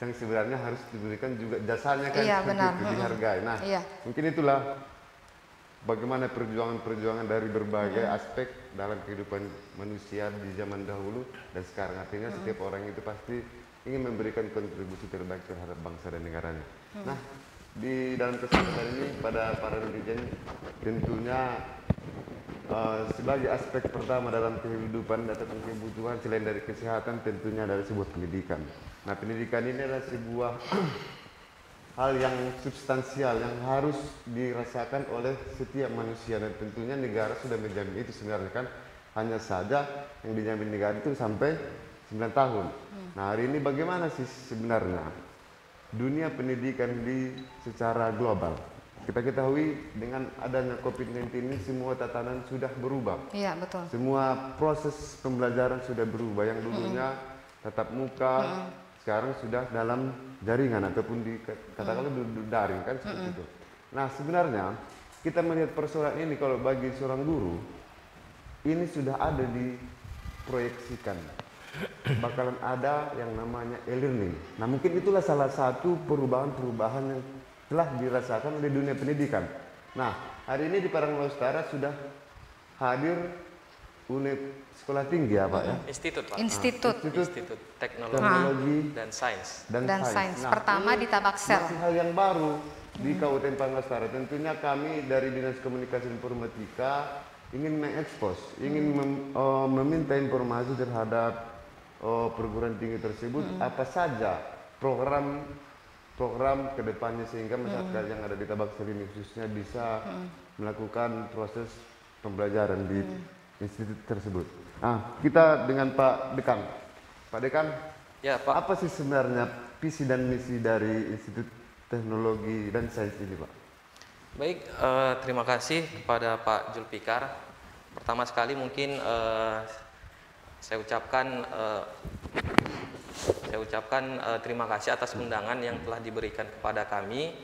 yang sebenarnya harus diberikan juga jasanya kan, Iya, seperti benar. itu, dihargai. Nah, Iya. mungkin itulah bagaimana perjuangan-perjuangan dari berbagai aspek dalam kehidupan manusia di zaman dahulu dan sekarang. Artinya setiap orang itu pasti ingin memberikan kontribusi terbaik terhadap bangsa dan negaranya. Nah, di dalam kesempatan ini pada para netizen tentunya sebagai aspek pertama dalam kehidupan dan kebutuhan selain dari kesehatan tentunya adalah sebuah pendidikan. Nah, pendidikan ini adalah sebuah hal yang substansial yang harus dirasakan oleh setiap manusia dan tentunya negara sudah menjamin itu sebenarnya kan, hanya saja yang dijamin negara itu sampai 9 tahun. Nah, hari ini bagaimana sih sebenarnya dunia pendidikan secara global? Kita ketahui dengan adanya COVID-19 ini semua tatanan sudah berubah. Iya, betul. Semua proses pembelajaran sudah berubah. Yang dulunya tatap muka, sekarang sudah dalam jaringan ataupun katakanlah daring kan seperti itu. Nah, sebenarnya kita melihat persoalan ini kalau bagi seorang guru ini sudah ada diproyeksikan. Bakalan ada yang namanya e-learning. Nah, mungkin itulah salah satu perubahan-perubahan yang telah dirasakan oleh dunia pendidikan. Nah, hari ini di Parangkuala Utara sudah hadir unit sekolah tinggi ya Pak ya? Institut Pak. Institut. Institut Teknologi dan Sains. Dan Sains. Nah, Pertama di Tabaksel. masih hal yang baru di Kabupaten Parangkuala Utara. Tentunya kami dari Dinas Komunikasi Informatika ingin mengekspos, ingin meminta informasi terhadap perguruan tinggi tersebut, apa saja program kedepannya sehingga masyarakat yang ada di Tabaksel ini khususnya bisa melakukan proses pembelajaran di institut tersebut. Nah, kita dengan Pak Dekan. Pak Dekan, Ya Pak. apa sih sebenarnya visi dan misi dari Institut Teknologi dan Sains ini, Pak? Baik, terima kasih kepada Pak Julfikar. Pertama sekali mungkin saya ucapkan terima kasih atas undangan yang telah diberikan kepada kami,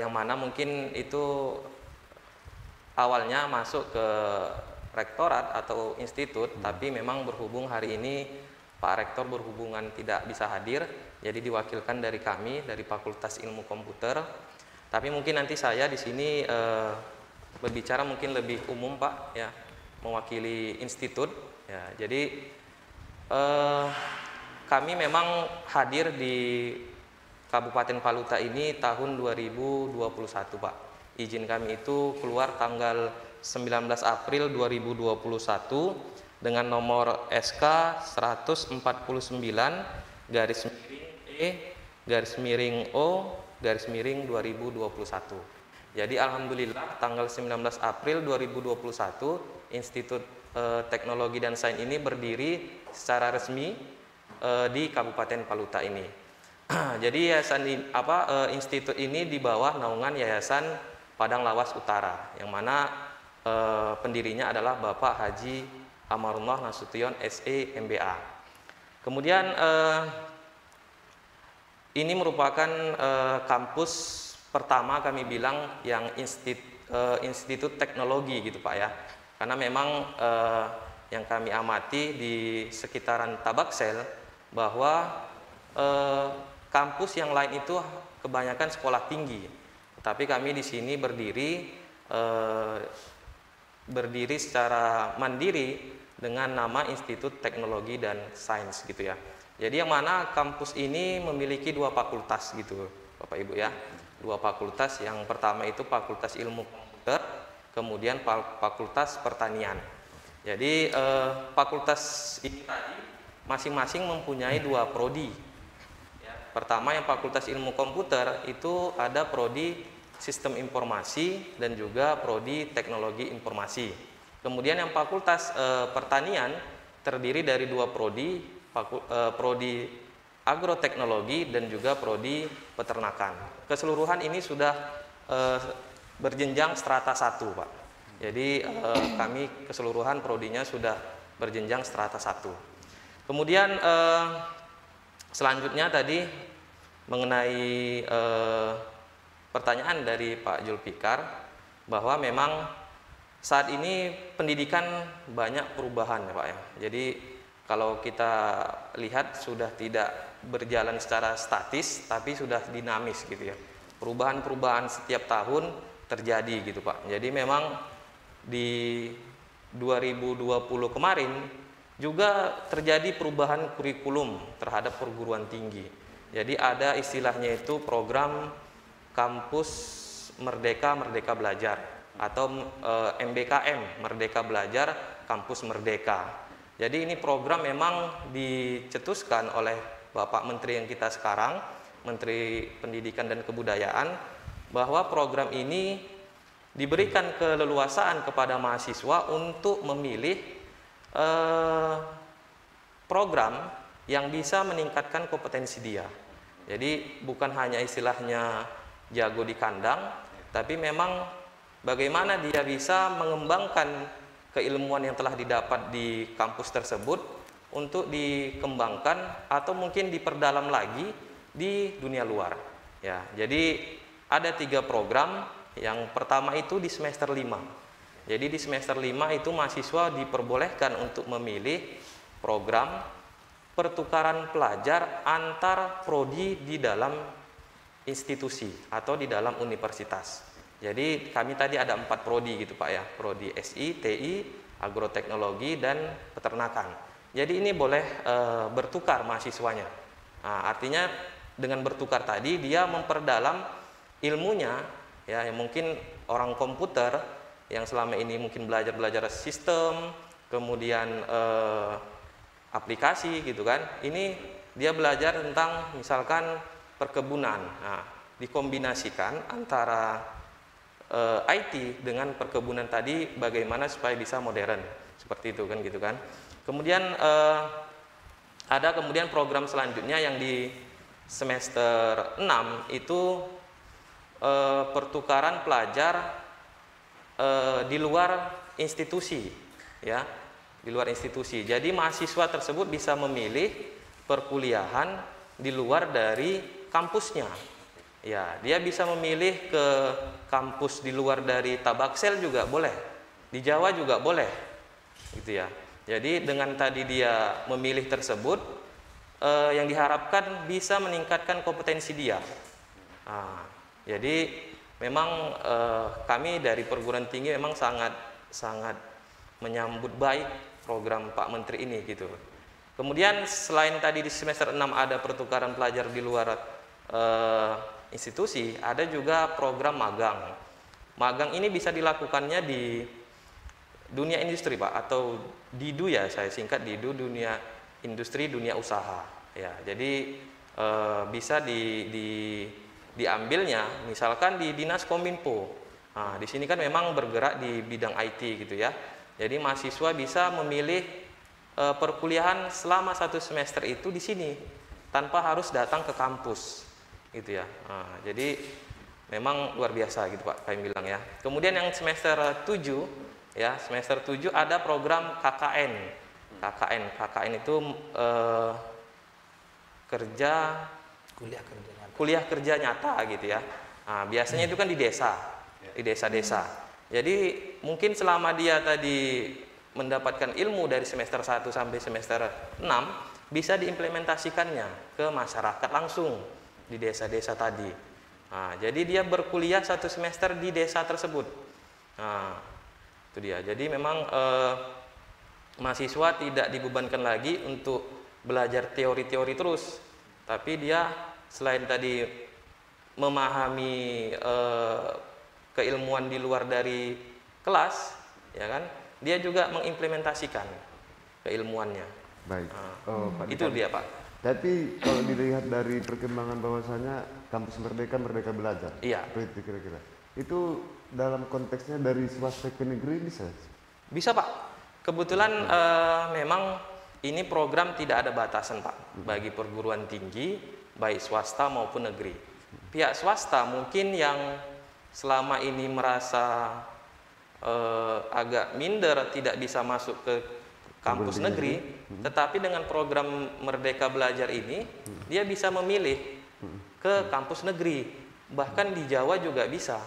yang mana mungkin itu awalnya masuk ke rektorat atau institut, tapi memang berhubung hari ini Pak Rektor berhubungan tidak bisa hadir, jadi diwakilkan dari kami dari Fakultas Ilmu Komputer. Tapi mungkin nanti saya di sini berbicara mungkin lebih umum Pak, ya, mewakili institut. Ya, jadi kami memang hadir di Kabupaten Paluta ini tahun 2021 Pak. Izin kami itu keluar tanggal 19 April 2021 dengan nomor SK 149 garis miring E garis miring O garis miring 2021. Jadi alhamdulillah tanggal 19 April 2021 Institut Teknologi dan Sains ini berdiri secara resmi di Kabupaten Paluta ini. Jadi institut ini di bawah naungan Yayasan Padang Lawas Utara, yang mana pendirinya adalah Bapak Haji Amarullah Nasution SE MBA. Kemudian ini merupakan kampus pertama kami bilang yang institut teknologi gitu Pak ya, karena memang yang kami amati di sekitaran Tabaksel bahwa kampus yang lain itu kebanyakan sekolah tinggi, tapi kami di sini berdiri secara mandiri dengan nama Institut Teknologi dan Sains gitu ya. Jadi yang mana kampus ini memiliki dua fakultas gitu Bapak Ibu ya. Dua fakultas, yang pertama itu Fakultas Ilmu Komputer, kemudian Fakultas Pertanian. Jadi fakultas ini tadi masing-masing mempunyai dua prodi. Ya, pertama yang Fakultas Ilmu Komputer itu ada prodi Sistem Informasi dan juga prodi Teknologi Informasi. Kemudian yang Fakultas Pertanian terdiri dari dua prodi, prodi Agroteknologi dan juga prodi Peternakan. Keseluruhan ini sudah berjenjang strata 1, Pak. Jadi kami keseluruhan prodinya sudah berjenjang strata 1. Kemudian selanjutnya tadi mengenai pertanyaan dari Pak Julfikar bahwa memang saat ini pendidikan banyak perubahan ya Pak ya. Jadi kalau kita lihat sudah tidak berjalan secara statis, tapi sudah dinamis gitu ya. Perubahan-perubahan setiap tahun terjadi gitu Pak. Jadi memang di 2020 kemarin juga terjadi perubahan kurikulum terhadap perguruan tinggi. Jadi ada istilahnya itu program Kampus Merdeka Merdeka Belajar atau MBKM Merdeka Belajar Kampus Merdeka. Jadi ini program memang dicetuskan oleh Bapak Menteri yang kita sekarang, Menteri Pendidikan dan Kebudayaan, bahwa program ini diberikan keleluasaan kepada mahasiswa untuk memilih program yang bisa meningkatkan kompetensi dia. Jadi bukan hanya istilahnya jago di kandang, tapi memang bagaimana dia bisa mengembangkan keilmuan yang telah didapat di kampus tersebut untuk dikembangkan atau mungkin diperdalam lagi di dunia luar. Ya, jadi ada 3 program. Yang pertama itu di semester 5. Jadi di semester 5 itu mahasiswa diperbolehkan untuk memilih program pertukaran pelajar antar prodi di dalam institusi atau di dalam universitas. Jadi kami tadi ada 4 prodi gitu Pak ya, prodi SI, TI, agroteknologi, dan peternakan. Jadi ini boleh bertukar mahasiswanya. Nah, artinya dengan bertukar tadi dia memperdalam ilmunya ya, yang mungkin orang komputer yang selama ini mungkin belajar sistem, kemudian aplikasi gitu kan. Ini dia belajar tentang misalkan perkebunan. Nah, dikombinasikan antara IT dengan perkebunan tadi bagaimana supaya bisa modern seperti itu kan gitu kan. Kemudian ada kemudian program selanjutnya yang di semester 6 itu pertukaran pelajar di luar institusi ya, di luar institusi. Jadi mahasiswa tersebut bisa memilih perkuliahan di luar dari kampusnya. Ya, dia bisa memilih ke kampus di luar dari Tabaksel juga boleh, di Jawa juga boleh, gitu ya. Jadi dengan tadi dia memilih tersebut, yang diharapkan bisa meningkatkan kompetensi dia. Nah, jadi memang kami dari perguruan tinggi memang sangat menyambut baik program Pak Menteri ini, gitu. Kemudian selain tadi di semester 6 ada pertukaran pelajar di luar institusi, ada juga program magang. Magang ini bisa dilakukannya di dunia industri Pak, atau DIDU ya, saya singkat DIDU, dunia industri, dunia usaha. Ya, jadi bisa diambilnya misalkan di Dinas Kominfo. Nah, di sini kan memang bergerak di bidang IT gitu ya. Jadi mahasiswa bisa memilih perkuliahan selama 1 semester itu di sini tanpa harus datang ke kampus. Gitu ya. Nah, jadi memang luar biasa gitu Pak, kami bilang ya. Kemudian yang semester 7 ya, semester 7 ada program KKN. KKN itu kuliah kerja nyata gitu ya. Nah, biasanya itu kan di desa-desa. Jadi mungkin selama dia tadi mendapatkan ilmu dari semester 1 sampai semester 6 bisa diimplementasikannya ke masyarakat langsung di desa-desa tadi. Nah, jadi dia berkuliah 1 semester di desa tersebut. Nah, itu dia. Jadi memang mahasiswa tidak dibebankan lagi untuk belajar teori-teori terus, tapi dia selain tadi memahami keilmuan di luar dari kelas, ya kan, dia juga mengimplementasikan keilmuannya. Baik. Nah, itu dia Pak. Tapi kalau dilihat dari perkembangan bahwasanya Kampus Merdeka Merdeka Belajar, iya, itu kira-kira itu dalam konteksnya dari swasta ke negeri bisa? Bisa Pak. Kebetulan memang ini program tidak ada batasan Pak bagi perguruan tinggi baik swasta maupun negeri. Pihak swasta mungkin yang selama ini merasa agak minder tidak bisa masuk ke kampus negeri, tetapi dengan program Merdeka Belajar ini dia bisa memilih ke kampus negeri, bahkan di Jawa juga bisa.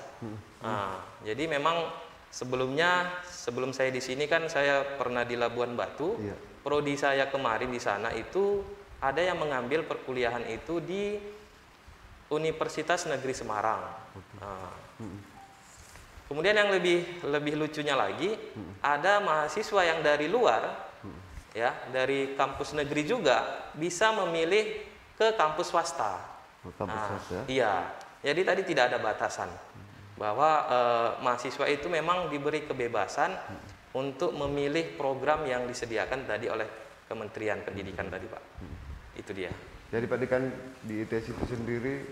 Nah, jadi memang sebelum saya di sini kan saya pernah di Labuan Batu. Prodi saya kemarin di sana itu ada yang mengambil perkuliahan itu di Universitas Negeri Semarang. Nah, kemudian yang lebih lucunya lagi, ada mahasiswa yang dari luar, ya, dari kampus negeri juga bisa memilih ke kampus swasta. Kampus swasta. Iya, jadi tadi tidak ada batasan bahwa mahasiswa itu memang diberi kebebasan untuk memilih program yang disediakan tadi oleh Kementerian Pendidikan tadi, Pak. Itu dia. Jadi Pak Dekan, di ITS itu sendiri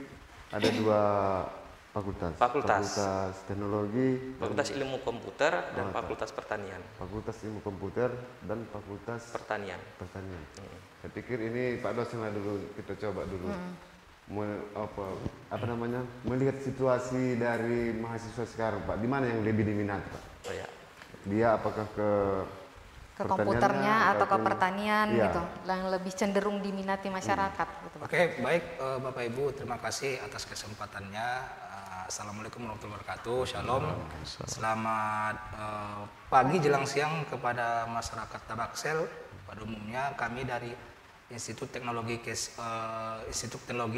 ada 2 fakultas. Fakultas Teknologi, Fakultas Ilmu Komputer dan Fakultas Pertanian. Fakultas Ilmu Komputer dan Fakultas Pertanian. Saya pikir ini Pak dosen lah dulu, kita coba dulu melihat situasi dari mahasiswa sekarang, Pak. Di mana yang lebih diminati, Pak? Oh ya. Dia apakah ke komputernya atau ke pertanian gitu, yang lebih cenderung diminati masyarakat gitu, Pak. Oke, baik Bapak Ibu, terima kasih atas kesempatannya. Assalamualaikum warahmatullahi wabarakatuh. Shalom. Selamat pagi jelang siang kepada masyarakat Tabaksel. Pada umumnya kami dari Institut Teknologi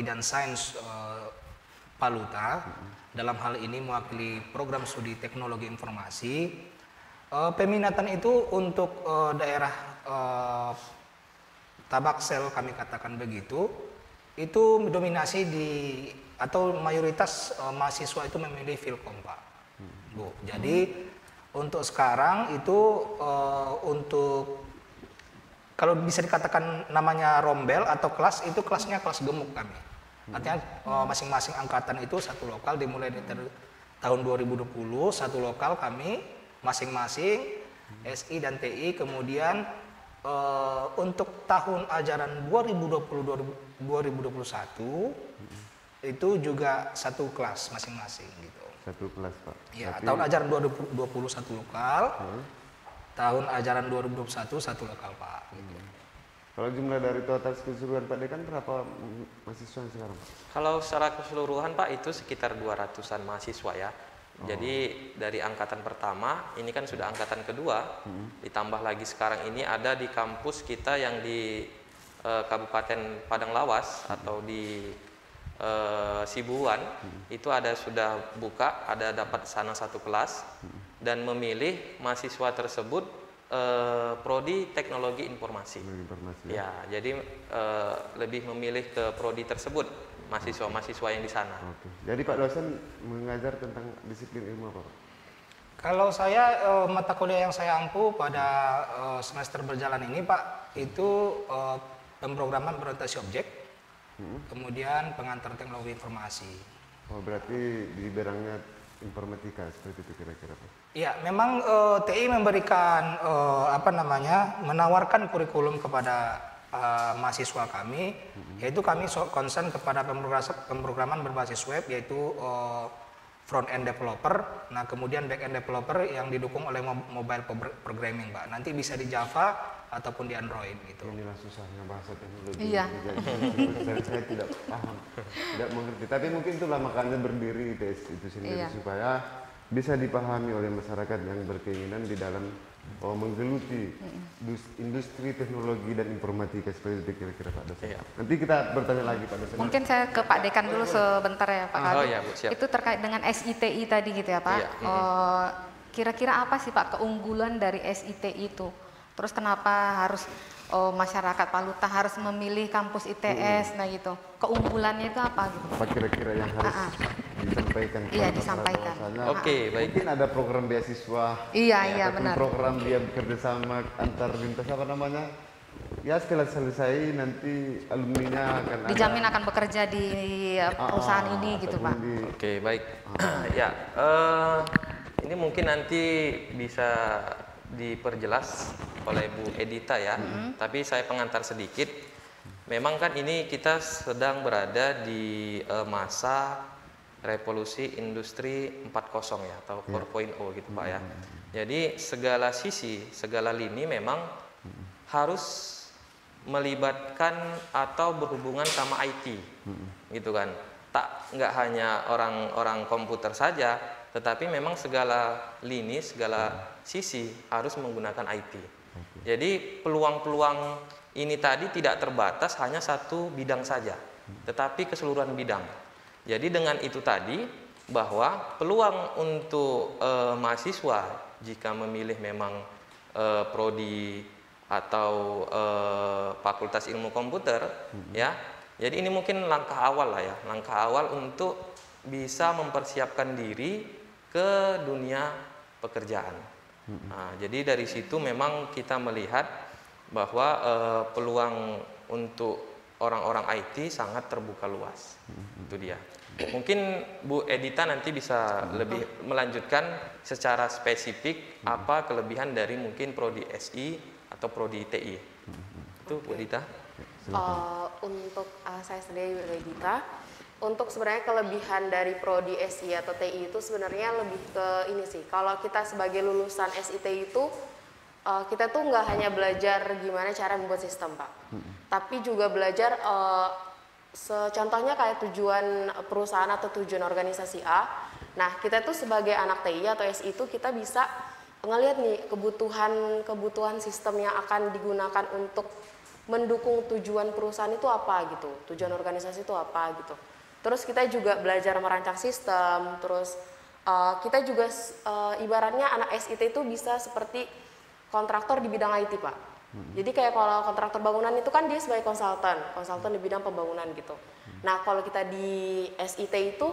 dan Sains Paluta dalam hal ini mewakili program studi teknologi informasi. Peminatan itu untuk daerah Tabaksel, kami katakan begitu, itu dominasi atau mayoritas mahasiswa itu memilih Filkom, Pak, Bu. Jadi untuk sekarang itu untuk kalau bisa dikatakan namanya rombel atau kelas, itu kelasnya kelas gemuk kami. Artinya masing-masing angkatan itu satu lokal, dimulai dari tahun 2020 satu lokal kami masing-masing SI dan TI. Kemudian untuk tahun ajaran 2020-2021 itu juga satu kelas masing-masing gitu. Satu kelas, Pak. Ya, tahun ajaran 2020 satu lokal, tahun ajaran 2021 satu lokal, Pak. Gitu. Kalau jumlah dari total keseluruhan Pak Dekan berapa mahasiswa sekarang, Pak? Kalau secara keseluruhan, Pak, itu sekitar 200-an mahasiswa ya. Jadi dari angkatan pertama, ini kan sudah angkatan kedua, ditambah lagi sekarang ini ada di kampus kita yang di Kabupaten Padang Lawas atau di Sibuan, itu ada sudah buka, ada dapat sana satu kelas dan memilih mahasiswa tersebut prodi teknologi informasi. Ya, jadi lebih memilih ke prodi tersebut mahasiswa-mahasiswa yang di sana. Jadi Pak dosen mengajar tentang disiplin ilmu apa, Pak? Kalau saya mata kuliah yang saya ampu pada semester berjalan ini, Pak, itu pemrograman berorientasi objek, kemudian pengantar teknologi informasi. Oh, berarti di bidangnya informatika seperti itu kira-kira, Pak? Ya, memang TI memberikan menawarkan kurikulum kepada mahasiswa kami, yaitu kami concern kepada pemrograman berbasis web, yaitu front end developer, nah kemudian back end developer yang didukung oleh mobile programming, Pak. Nanti bisa di Java ataupun di Android gitu. Inilah susahnya bahasa teknologi. Iya. Saya tidak paham, tidak mengerti. Tapi mungkin itulah makanya berdiri ITS itu sendiri, supaya bisa dipahami oleh masyarakat yang berkeinginan di dalam menggeluti industri teknologi dan informatika seperti itu kira-kira, Pak dosen. Nanti kita bertanya lagi, Pak dosen. Mungkin saya ke Pak Dekan dulu sebentar ya, Pak Kabit. Ya, Bu, siap. Itu terkait dengan SITI tadi gitu ya, Pak. Kira-kira apa sih, Pak, keunggulan dari SITI itu? Terus kenapa harus masyarakat Paluta harus memilih kampus ITS, nah gitu. Keunggulannya itu apa gitu? Apa kira-kira yang harus disampaikan? Iya, disampaikan. Oke, baik. Mungkin ada program beasiswa. Iya, ataupun benar. program dia bekerja sama antar lintas apa namanya? Ya setelah selesai nanti alumninya akan Dijamin akan bekerja di perusahaan ini gitu, Pak. Oke, baik. Ya, ini mungkin nanti bisa diperjelas oleh Bu Edita ya. Tapi saya pengantar sedikit. Memang kan ini kita sedang berada di masa revolusi industri 4.0 ya, atau 4.0 gitu, Pak ya. Jadi segala sisi, segala lini memang harus melibatkan atau berhubungan sama IT, gitu kan. Nggak hanya orang-orang komputer saja, tetapi memang segala lini, segala sisi harus menggunakan IT. Jadi peluang-peluang ini tadi tidak terbatas hanya satu bidang saja, tetapi keseluruhan bidang. Jadi dengan itu tadi bahwa peluang untuk mahasiswa jika memilih memang prodi atau fakultas ilmu komputer ya. Jadi ini mungkin langkah awal lah ya, langkah awal untuk bisa mempersiapkan diri ke dunia pekerjaan. Nah, jadi dari situ memang kita melihat bahwa peluang untuk orang-orang IT sangat terbuka luas. Itu dia. Mungkin Bu Edita nanti bisa lebih melanjutkan secara spesifik apa kelebihan dari mungkin prodi SI atau prodi TI. Itu Bu Edita. Untuk saya sendiri Bu Edita, untuk sebenarnya kelebihan dari prodi SI atau TI itu sebenarnya lebih ke ini sih. Kalau kita sebagai lulusan SIT itu kita tuh nggak hanya belajar gimana cara membuat sistem, Pak, tapi juga belajar contohnya kayak tujuan perusahaan atau tujuan organisasi A. Nah, kita tuh sebagai anak TI atau SI itu kita bisa ngelihat nih kebutuhan sistem yang akan digunakan untuk mendukung tujuan perusahaan itu apa gitu, tujuan organisasi itu apa gitu. Terus kita juga belajar merancang sistem, terus kita juga ibaratnya anak SIT itu bisa seperti kontraktor di bidang IT, Pak. Jadi kayak kalau kontraktor bangunan itu kan dia sebagai konsultan di bidang pembangunan gitu. Nah, kalau kita di SIT itu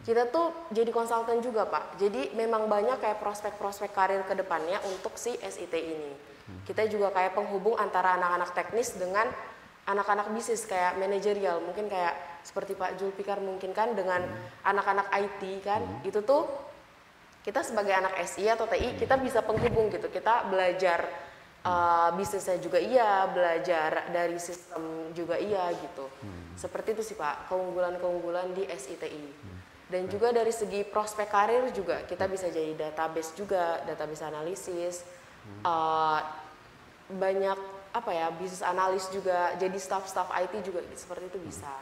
kita tuh jadi konsultan juga, Pak. Jadi memang banyak kayak prospek-prospek karir ke depannya untuk si SIT ini. Kita juga kayak penghubung antara anak-anak teknis dengan anak-anak bisnis kayak manajerial, mungkin kayak seperti Pak Julfikar mungkin kan dengan anak-anak IT kan. Itu tuh kita sebagai anak SI atau TI kita bisa penghubung gitu. Kita belajar bisnisnya juga iya, belajar dari sistem juga iya gitu. Seperti itu sih Pak, keunggulan-keunggulan di SITI. Dan juga dari segi prospek karir juga kita bisa jadi database juga, database analisis. Banyak apa ya, bisnis analis juga, jadi staff-staff IT juga seperti itu bisa.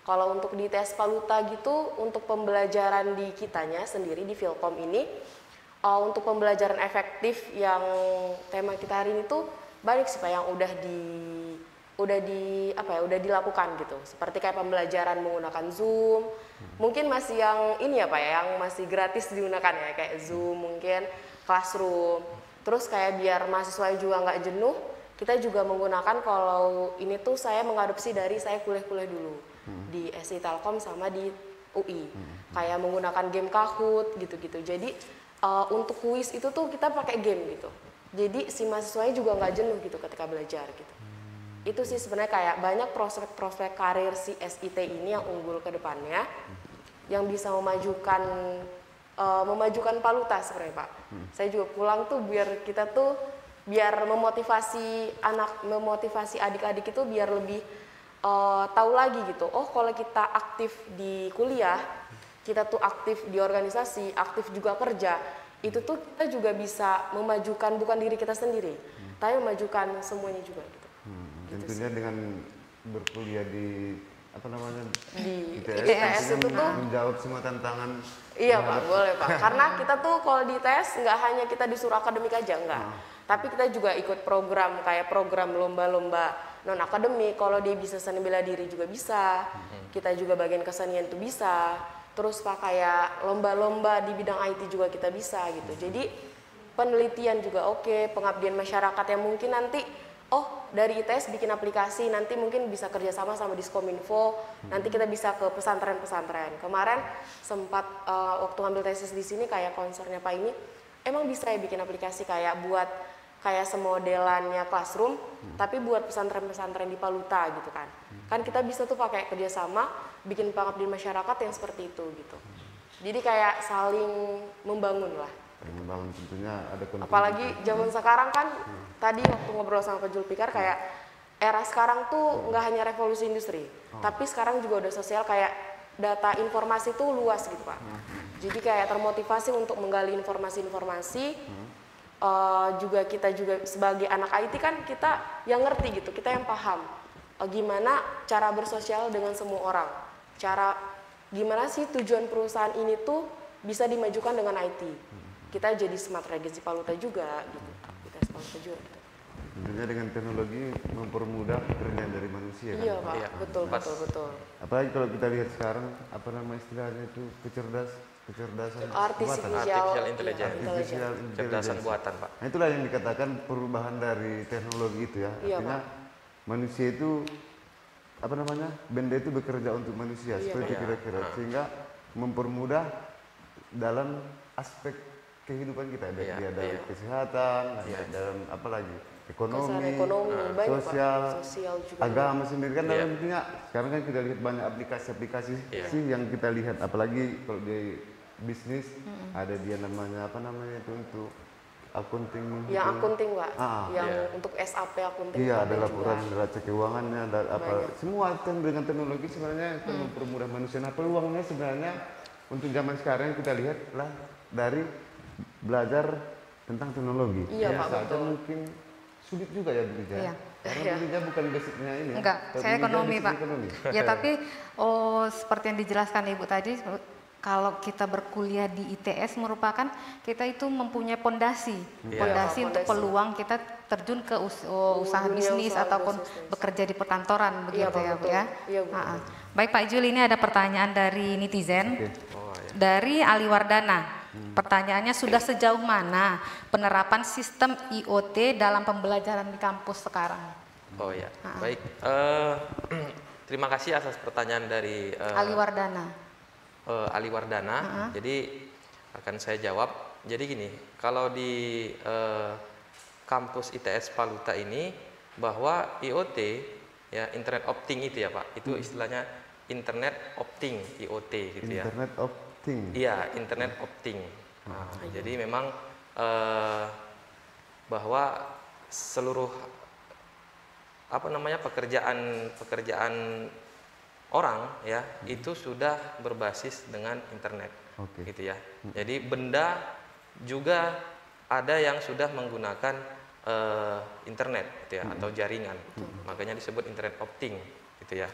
Kalau untuk di tes Paluta gitu, untuk pembelajaran di kitanya sendiri di Filkom ini, untuk pembelajaran efektif yang tema kita hari ini tuh banyak sih Pak yang udah dilakukan gitu. Seperti kayak pembelajaran menggunakan Zoom, mungkin masih yang ini ya Pak ya, yang masih gratis digunakan ya, kayak Zoom mungkin, Classroom. Terus kayak biar mahasiswa juga nggak jenuh, kita juga menggunakan, kalau ini tuh saya mengadopsi dari saya kuliah-kuliah dulu di SI Telkom sama di UI. Kayak menggunakan game Kahoot gitu-gitu. Jadi untuk kuis itu tuh kita pakai game gitu. Jadi si mahasiswanya juga nggak jenuh gitu ketika belajar gitu. Itu sih sebenarnya kayak banyak prospek-prospek karir si SIT ini yang unggul ke depannya, yang bisa memajukan Paluta sebenarnya Pak. Saya juga pulang tuh biar memotivasi adik-adik itu biar lebih tahu lagi gitu. Oh, kalau kita aktif di kuliah, kita tuh aktif di organisasi, aktif juga kerja, itu tuh kita juga bisa memajukan bukan diri kita sendiri, tapi memajukan semuanya juga gitu. Tentunya dengan berkuliah di di ITS itu tuh menjawab semua tantangan. Iya Pak, boleh Pak. Karena kita tuh kalau di ITS nggak hanya kita disuruh akademik aja, enggak. Tapi kita juga ikut program kayak program lomba-lomba non akademik. Kalau dia bisa seni bela diri juga bisa. Kita juga bagian kesenian itu bisa. Terus Pak kayak lomba-lomba di bidang IT juga kita bisa gitu. Jadi penelitian juga oke, pengabdian masyarakat yang mungkin nanti dari ITS bikin aplikasi, nanti mungkin bisa kerjasama sama Diskominfo, nanti kita bisa ke pesantren-pesantren. Kemarin sempat waktu ngambil tesis di sini kayak konsernya Pak ini, emang bisa ya bikin aplikasi kayak buat kayak semodelannya Classroom, tapi buat pesantren-pesantren di Paluta gitu kan. Kan kita bisa tuh pakai kerjasama, bikin pengabdian masyarakat yang seperti itu gitu. Jadi kayak saling membangun lah. Membangun tentunya ada kontribusi. Apalagi zaman sekarang kan, tadi waktu ngobrol sama Pak Julfikar kayak era sekarang tuh nggak hanya revolusi industri, tapi sekarang juga udah sosial, kayak data informasi tuh luas gitu Pak. Jadi kayak termotivasi untuk menggali informasi-informasi. Kita juga sebagai anak IT kan kita yang ngerti gitu, kita yang paham gimana cara bersosial dengan semua orang, gimana sih tujuan perusahaan ini tuh bisa dimajukan dengan IT. Kita jadi smart regency Paluta juga gitu. Kita Paluta juga gitu. Tentunya dengan teknologi mempermudah pekerjaan dari manusia kan. Iya Pak, Iya. betul, Pas. betul, betul. Apalagi kalau kita lihat sekarang apa nama istilahnya itu kecerdasan Artificial, Artificial intelligence. artificial Cerdasan intelligence. buatan, Pak. Nah, itulah yang dikatakan perubahan dari teknologi itu ya. Iya, Artinya manusia itu apa namanya? Benda itu bekerja untuk manusia Iya, seperti Pak. kira-kira sehingga mempermudah dalam aspek kehidupan kita baik Iya, dia dalam iya. kesehatan, dalam apa lagi? Ekonomi, Ekonomi, banyak, Pak. sosial, Sosial juga. agama sendiri kan Iya. dalam intinya sekarang kan kita lihat banyak aplikasi-aplikasi Iya. sih yang kita lihat apalagi kalau di bisnis ada dia namanya apa namanya itu untuk akunting Yang akunting Pak, yang Iya. untuk SAP akunting. iya Pak, ada dan laporan juga. neraca keuangannya ada apa Banyak. semua kan dengan teknologi sebenarnya itu mempermudah manusia. Nah peluangnya sebenarnya untuk zaman sekarang kita lihat lah dari belajar tentang teknologi. Iya, Pak, Saatnya betul. mungkin sulit juga ya Bu Lija. Iya. Karena Iya. Bu Lija bukan basicnya ini. ya. Enggak, Kalau saya Bu Lija ekonomi basic Pak. ekonomi. Ya tapi seperti yang dijelaskan Ibu tadi, kalau kita berkuliah di ITS merupakan kita itu mempunyai pondasi, Iya. pondasi Iya, untuk pondasi. peluang kita terjun ke usaha Dunia bisnis usaha ataupun bisnis. bekerja di perkantoran Iya, begitu Pak, ya Bu betul. ya. Iya, Bu, Ah, ah. Baik Pak Jul, ini ada pertanyaan dari netizen. Oh, ya. Dari Ali Wardana. Pertanyaannya, sudah sejauh mana penerapan sistem IoT dalam pembelajaran di kampus sekarang? Oh ya, baik. Terima kasih atas pertanyaan dari Ali Wardana. Ali Wardana. Jadi akan saya jawab. Jadi gini, kalau di kampus ITS Paluta ini bahwa IoT ya Internet Opting itu ya Pak, itu istilahnya Internet Opting IoT gitu ya. Internet of Things. Iya, Internet Opting. Nah, jadi memang bahwa seluruh apa namanya pekerjaan orang ya itu sudah berbasis dengan internet, Oke. gitu ya. Jadi benda juga ada yang sudah menggunakan internet, gitu ya, atau jaringan. Makanya disebut Internet Opting, gitu ya.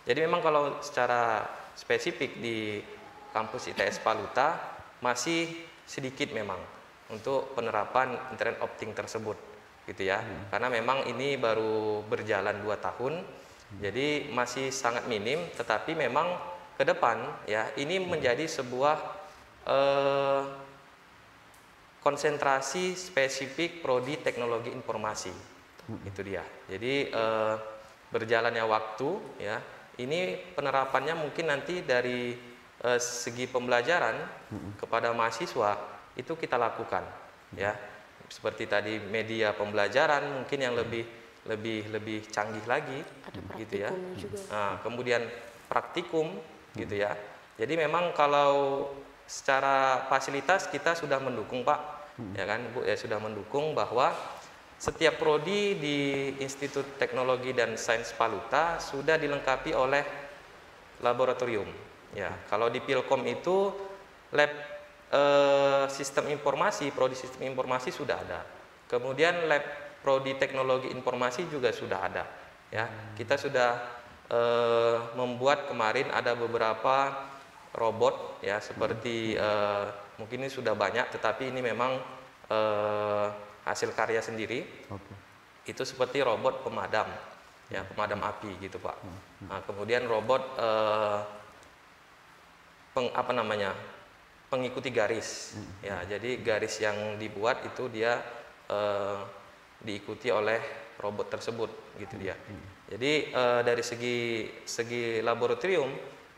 Jadi memang kalau secara spesifik di kampus ITS Paluta masih sedikit memang untuk penerapan Internet Opting tersebut, gitu ya. Karena memang ini baru berjalan 2 tahun, jadi masih sangat minim. Tetapi memang ke depan ya ini menjadi sebuah konsentrasi spesifik prodi teknologi informasi, itu dia. Jadi berjalannya waktu ya ini penerapannya mungkin nanti dari segi pembelajaran kepada mahasiswa itu kita lakukan ya, seperti tadi media pembelajaran mungkin yang lebih canggih lagi, Ada gitu ya. praktikumnya juga. Nah, kemudian praktikum gitu ya. Jadi memang kalau secara fasilitas kita sudah mendukung Pak, ya kan Bu ya, sudah mendukung bahwa setiap prodi di Institut Teknologi dan Sains Paluta sudah dilengkapi oleh laboratorium. Ya, kalau di Pilkom itu lab sistem informasi, prodi sistem informasi sudah ada. Kemudian lab prodi teknologi informasi juga sudah ada. Ya, kita sudah membuat kemarin ada beberapa robot ya seperti mungkin ini sudah banyak, tetapi ini memang hasil karya sendiri. Oke. Itu seperti robot pemadam, ya pemadam api gitu Pak. Nah, kemudian robot pengikuti garis, ya jadi garis yang dibuat itu dia diikuti oleh robot tersebut gitu dia. Jadi dari segi laboratorium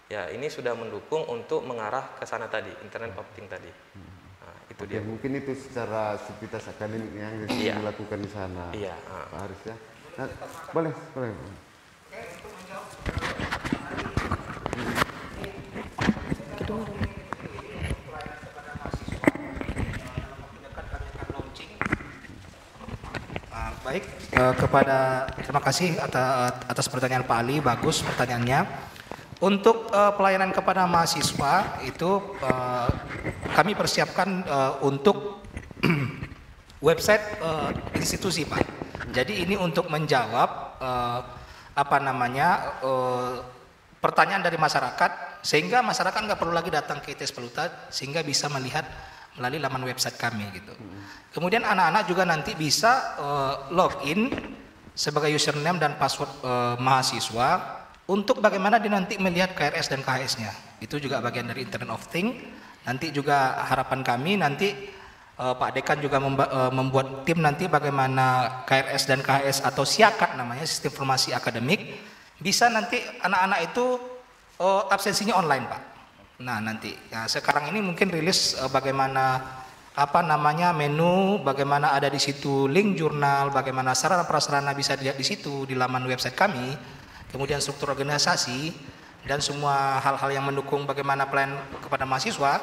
ya ini sudah mendukung untuk mengarah ke sana tadi, Internet Opting tadi. Nah, itu Oke, dia. mungkin itu secara aktivitas akademik yang Iya. dilakukan di sana. Iya. Pak Haris ya. Nah, boleh. Baik, terima kasih atas pertanyaan Pak Ali, bagus pertanyaannya. Untuk pelayanan kepada mahasiswa itu kami persiapkan untuk website institusi Pak. Jadi ini untuk menjawab pertanyaan dari masyarakat, sehingga masyarakat nggak perlu lagi datang ke ITS Paluta, sehingga bisa melihat melalui laman website kami gitu. Kemudian anak-anak juga nanti bisa login sebagai username dan password mahasiswa untuk bagaimana dia nanti melihat KRS dan KHS-nya. Itu juga bagian dari Internet of Things. Nanti juga harapan kami nanti Pak Dekan juga membuat tim nanti bagaimana KRS dan KHS atau SIAKAD namanya, Sistem Informasi Akademik, bisa nanti anak-anak itu absensinya online, Pak. Nah nanti ya, sekarang ini mungkin rilis bagaimana menu, bagaimana ada di situ link jurnal, bagaimana sarana prasarana bisa dilihat di situ di laman website kami, kemudian struktur organisasi dan semua hal-hal yang mendukung bagaimana pelayanan kepada mahasiswa.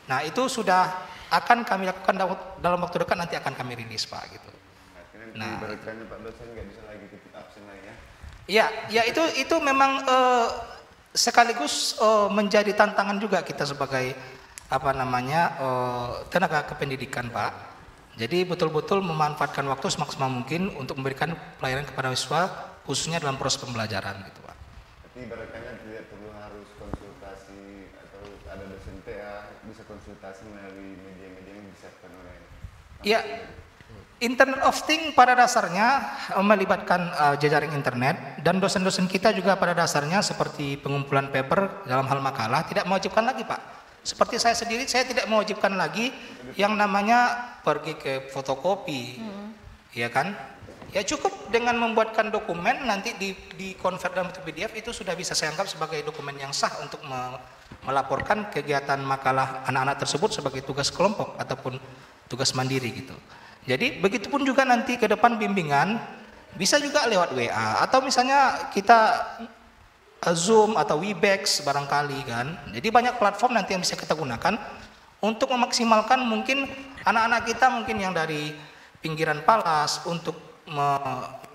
Nah itu sudah akan kami lakukan dalam waktu dekat, nanti akan kami rilis, Pak, gitu. Nah, Ibaratnya Pak dosen nggak bisa lagi titip absen lagi ya? Ya itu memang sekaligus menjadi tantangan juga kita sebagai tenaga kependidikan, Pak. Jadi betul-betul memanfaatkan waktu semaksimal mungkin untuk memberikan pelayanan kepada siswa, khususnya dalam proses pembelajaran, gitu, Pak. Tapi ibaratnya tidak perlu harus konsultasi atau ada dosen TA, bisa konsultasi melalui media-media yang disiapkan oleh. Ya, Internet of Things pada dasarnya melibatkan jejaring internet, dan dosen-dosen kita juga pada dasarnya seperti pengumpulan paper dalam hal makalah tidak mewajibkan lagi, Pak. Seperti saya sendiri, saya tidak mewajibkan lagi yang namanya pergi ke fotokopi, ya kan? Ya cukup dengan membuatkan dokumen nanti di convert dalam bentuk PDF, itu sudah bisa saya anggap sebagai dokumen yang sah untuk melaporkan kegiatan makalah anak-anak tersebut sebagai tugas kelompok ataupun tugas mandiri gitu. Jadi begitupun juga nanti ke depan bimbingan bisa juga lewat WA atau misalnya kita Zoom atau Webex barangkali kan. Jadi banyak platform nanti yang bisa kita gunakan untuk memaksimalkan mungkin anak-anak kita mungkin yang dari pinggiran Palas untuk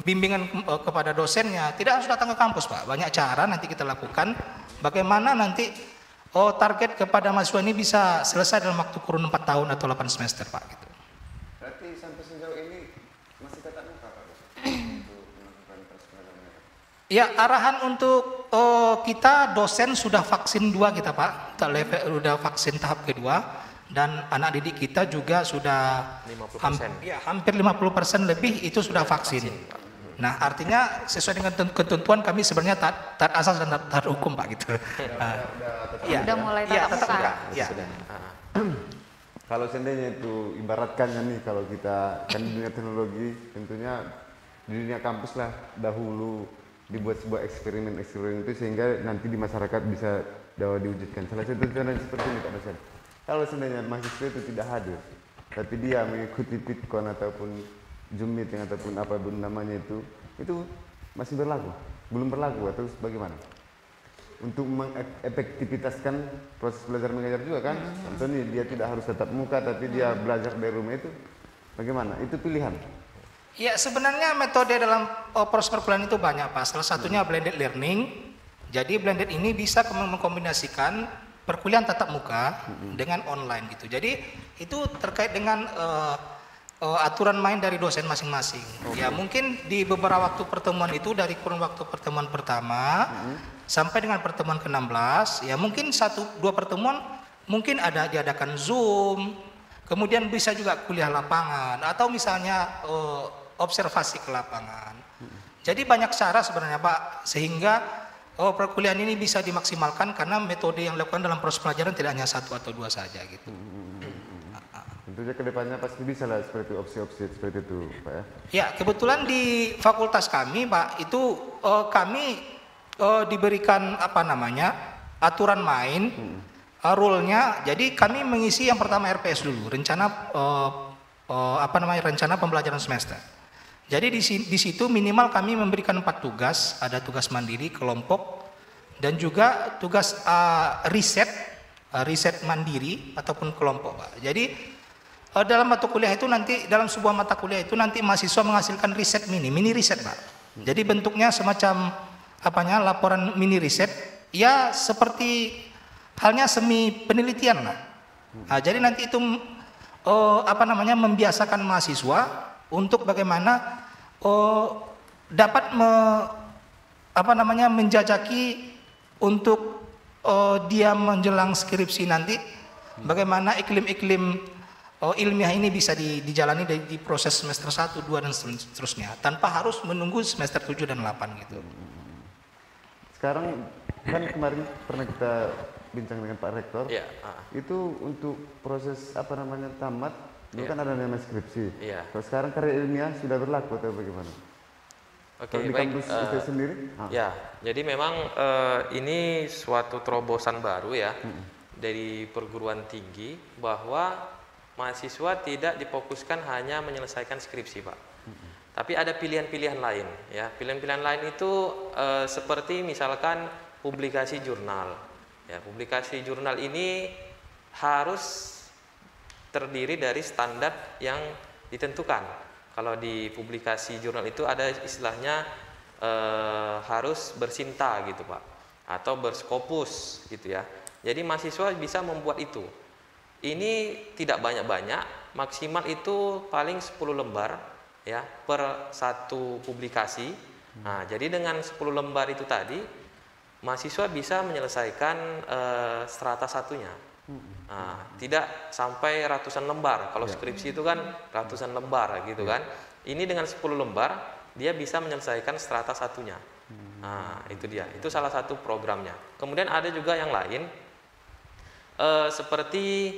bimbingan kepada dosennya tidak harus datang ke kampus, Pak. Banyak cara nanti kita lakukan bagaimana nanti target kepada mahasiswa ini bisa selesai dalam waktu kurun 4 tahun atau 8 semester, Pak, gitu. Berarti sampai sejauh ini masih tatap muka, Pak, untuk melakukan proses pelajaran? Ya, arahan untuk kita dosen sudah vaksin 2 kita, Pak. Sudah vaksin tahap kedua. Dan anak didik kita juga sudah 50%. Hampir 50% lebih itu sudah vaksin. Nah, artinya sesuai dengan ketentuan kami sebenarnya taat asas dan taat hukum, Pak, gitu. Udah mulai tatap muka. Ya. Kalau seandainya itu ibaratkannya nih, kalau kita kan di dunia teknologi, tentunya di dunia kampus lah dahulu dibuat sebuah eksperimen itu sehingga nanti di masyarakat bisa dapat diwujudkan. Salah satu contohnya seperti ini, Pak dosen. Kalau seandainya mahasiswa itu tidak hadir, tapi dia mengikuti Pitcon ataupun Zoom meeting ataupun apapun namanya itu masih berlaku, belum berlaku atau bagaimana? Untuk mengefektivitaskan proses belajar mengajar juga kan? Contohnya dia tidak harus tatap muka, tapi dia belajar dari rumah itu, bagaimana? Itu pilihan. Ya, sebenarnya metode dalam proses perkuliahan itu banyak, Pak. Salah satunya blended learning. Jadi blended ini bisa mengkombinasikan perkuliahan tatap muka dengan online gitu. Jadi itu terkait dengan aturan main dari dosen masing-masing. Ya mungkin di beberapa waktu pertemuan itu dari kurun waktu pertemuan pertama sampai dengan pertemuan ke-16, ya mungkin 1-2 pertemuan mungkin ada diadakan Zoom, kemudian bisa juga kuliah lapangan atau misalnya observasi ke lapangan. Jadi banyak cara sebenarnya, Pak, sehingga perkuliahan ini bisa dimaksimalkan karena metode yang dilakukan dalam proses pelajaran tidak hanya 1 atau 2 saja gitu. Tentunya kedepannya pasti bisa lah seperti opsi-opsi seperti itu, Pak ya. Ya, kebetulan di fakultas kami, Pak, itu kami diberikan aturan main, rule-nya. Jadi kami mengisi yang pertama RPS dulu, rencana rencana pembelajaran semester. Jadi di situ minimal kami memberikan 4 tugas, ada tugas mandiri, kelompok, dan juga tugas riset mandiri ataupun kelompok, Pak. Jadi dalam mata kuliah itu nanti, dalam sebuah mata kuliah itu nanti mahasiswa menghasilkan riset mini riset, Pak. Jadi bentuknya semacam laporan mini riset, ya seperti halnya semi penelitian lah. Nah, jadi nanti itu membiasakan mahasiswa untuk bagaimana dapat menjajaki untuk dia menjelang skripsi nanti bagaimana iklim-iklim ilmiah ini bisa dijalani di proses semester 1, 2 dan seterusnya tanpa harus menunggu semester 7 dan 8 gitu. Sekarang kan kemarin pernah kita bincang dengan Pak Rektor. Iya. Itu untuk proses apa namanya tamat, itu kan ada namanya skripsi. Iya. Kalau sekarang karya ilmiah sudah berlaku atau bagaimana? Oke, Kalau di baik. kampus itu sendiri? Ya, jadi memang ini suatu terobosan baru ya dari perguruan tinggi bahwa mahasiswa tidak difokuskan hanya menyelesaikan skripsi, Pak. Tapi ada pilihan-pilihan lain ya. Pilihan-pilihan lain itu seperti misalkan publikasi jurnal. Ya, publikasi jurnal ini harus terdiri dari standar yang ditentukan. Kalau di publikasi jurnal itu ada istilahnya harus bersinta gitu, Pak, atau berskopus gitu ya. Jadi mahasiswa bisa membuat itu. Ini tidak banyak-banyak, maksimal itu paling 10 lembar ya per satu publikasi. Nah, jadi dengan 10 lembar itu tadi mahasiswa bisa menyelesaikan strata satunya. Nah, tidak sampai ratusan lembar. Kalau skripsi itu kan ratusan lembar gitu kan. Ini dengan 10 lembar dia bisa menyelesaikan strata satunya. Nah, itu dia. Itu salah satu programnya. Kemudian ada juga yang lain seperti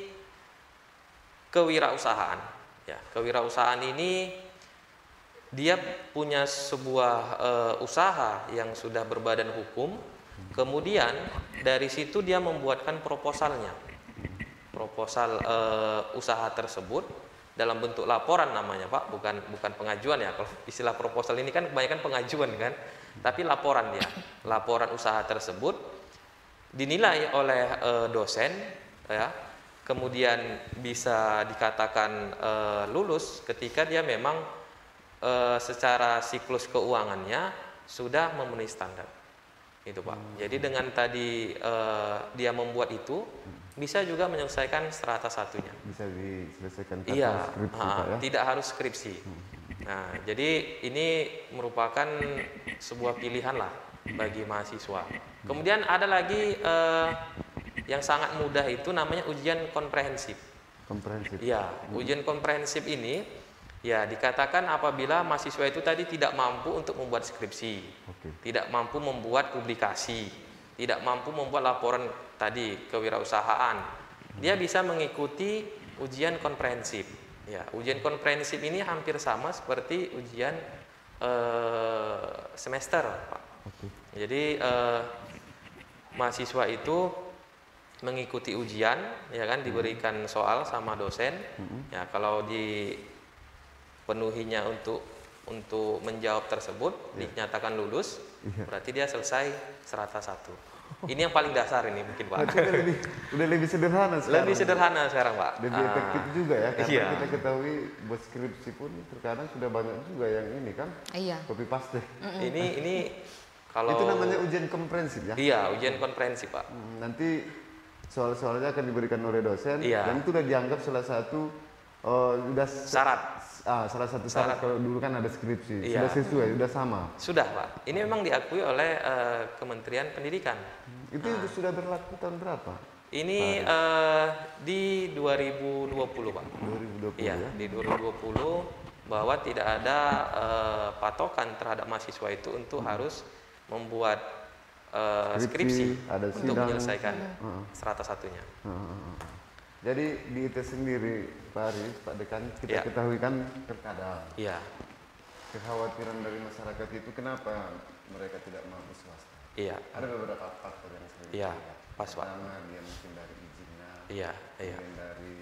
kewirausahaan. Ya, kewirausahaan ini dia punya sebuah usaha yang sudah berbadan hukum. Kemudian dari situ dia membuatkan proposalnya. Proposal usaha tersebut dalam bentuk laporan namanya, Pak, bukan pengajuan ya. Kalau istilah proposal ini kan kebanyakan pengajuan kan, tapi laporan dia. Laporan usaha tersebut dinilai oleh dosen ya. Kemudian bisa dikatakan lulus ketika dia memang secara siklus keuangannya sudah memenuhi standar. Itu, Pak. Jadi dengan tadi dia membuat itu bisa juga menyelesaikan strata satunya. Bisa diselesaikan tanpa Iya, skripsi, Pak, ya? tidak harus skripsi. Nah, jadi ini merupakan sebuah pilihan lah bagi mahasiswa. Kemudian ada lagi yang sangat mudah itu namanya ujian komprehensif. Komprehensif. Iya, ujian komprehensif ini ya dikatakan apabila mahasiswa itu tadi tidak mampu untuk membuat skripsi, tidak mampu membuat publikasi, tidak mampu membuat laporan tadi kewirausahaan, dia bisa mengikuti ujian komprehensif. Ya, ujian komprehensif ini hampir sama seperti ujian semester, Pak. Jadi mahasiswa itu mengikuti ujian, ya kan, diberikan soal sama dosen. Ya, kalau dipenuhinya untuk menjawab tersebut dinyatakan lulus, berarti dia selesai strata 1. Ini yang paling dasar ini mungkin, Pak. Udah lebih sederhana sekarang. Lebih sederhana sekarang, Pak. Lebih efektif juga ya, karena Iya. kita ketahui buat skripsi pun terkadang sudah banyak juga yang ini kan, Iya. copy paste. Ini kalau Itu namanya ujian komprehensif ya? Iya, ujian komprehensif, Pak. Nanti soal-soalnya akan diberikan oleh dosen, Iya. dan itu sudah dianggap salah satu Syarat. salah satu syarat kalau dulu kan ada skripsi. Iya. Sudah sesuai, sudah sama. Sudah, Pak. Ini memang diakui oleh Kementerian Pendidikan. Itu sudah berlaku tahun berapa? Ini di 2020, Pak. 2020 Iya, ya? di 2020 bahwa tidak ada patokan terhadap mahasiswa itu untuk harus membuat skripsi ada untuk sidang. menyelesaikan strata satunya. Jadi di IT sendiri, Pak Aris, Pak Dekan, kita Iya. ketahui kan terkadang Iya, kekhawatiran dari masyarakat itu kenapa mereka tidak mau ke swasta. iya, Ada beberapa faktor yang sering Iya, dilihat. pas, Pak. Pertama, dia mungkin dari izinnya, iya, iya, kemudian dari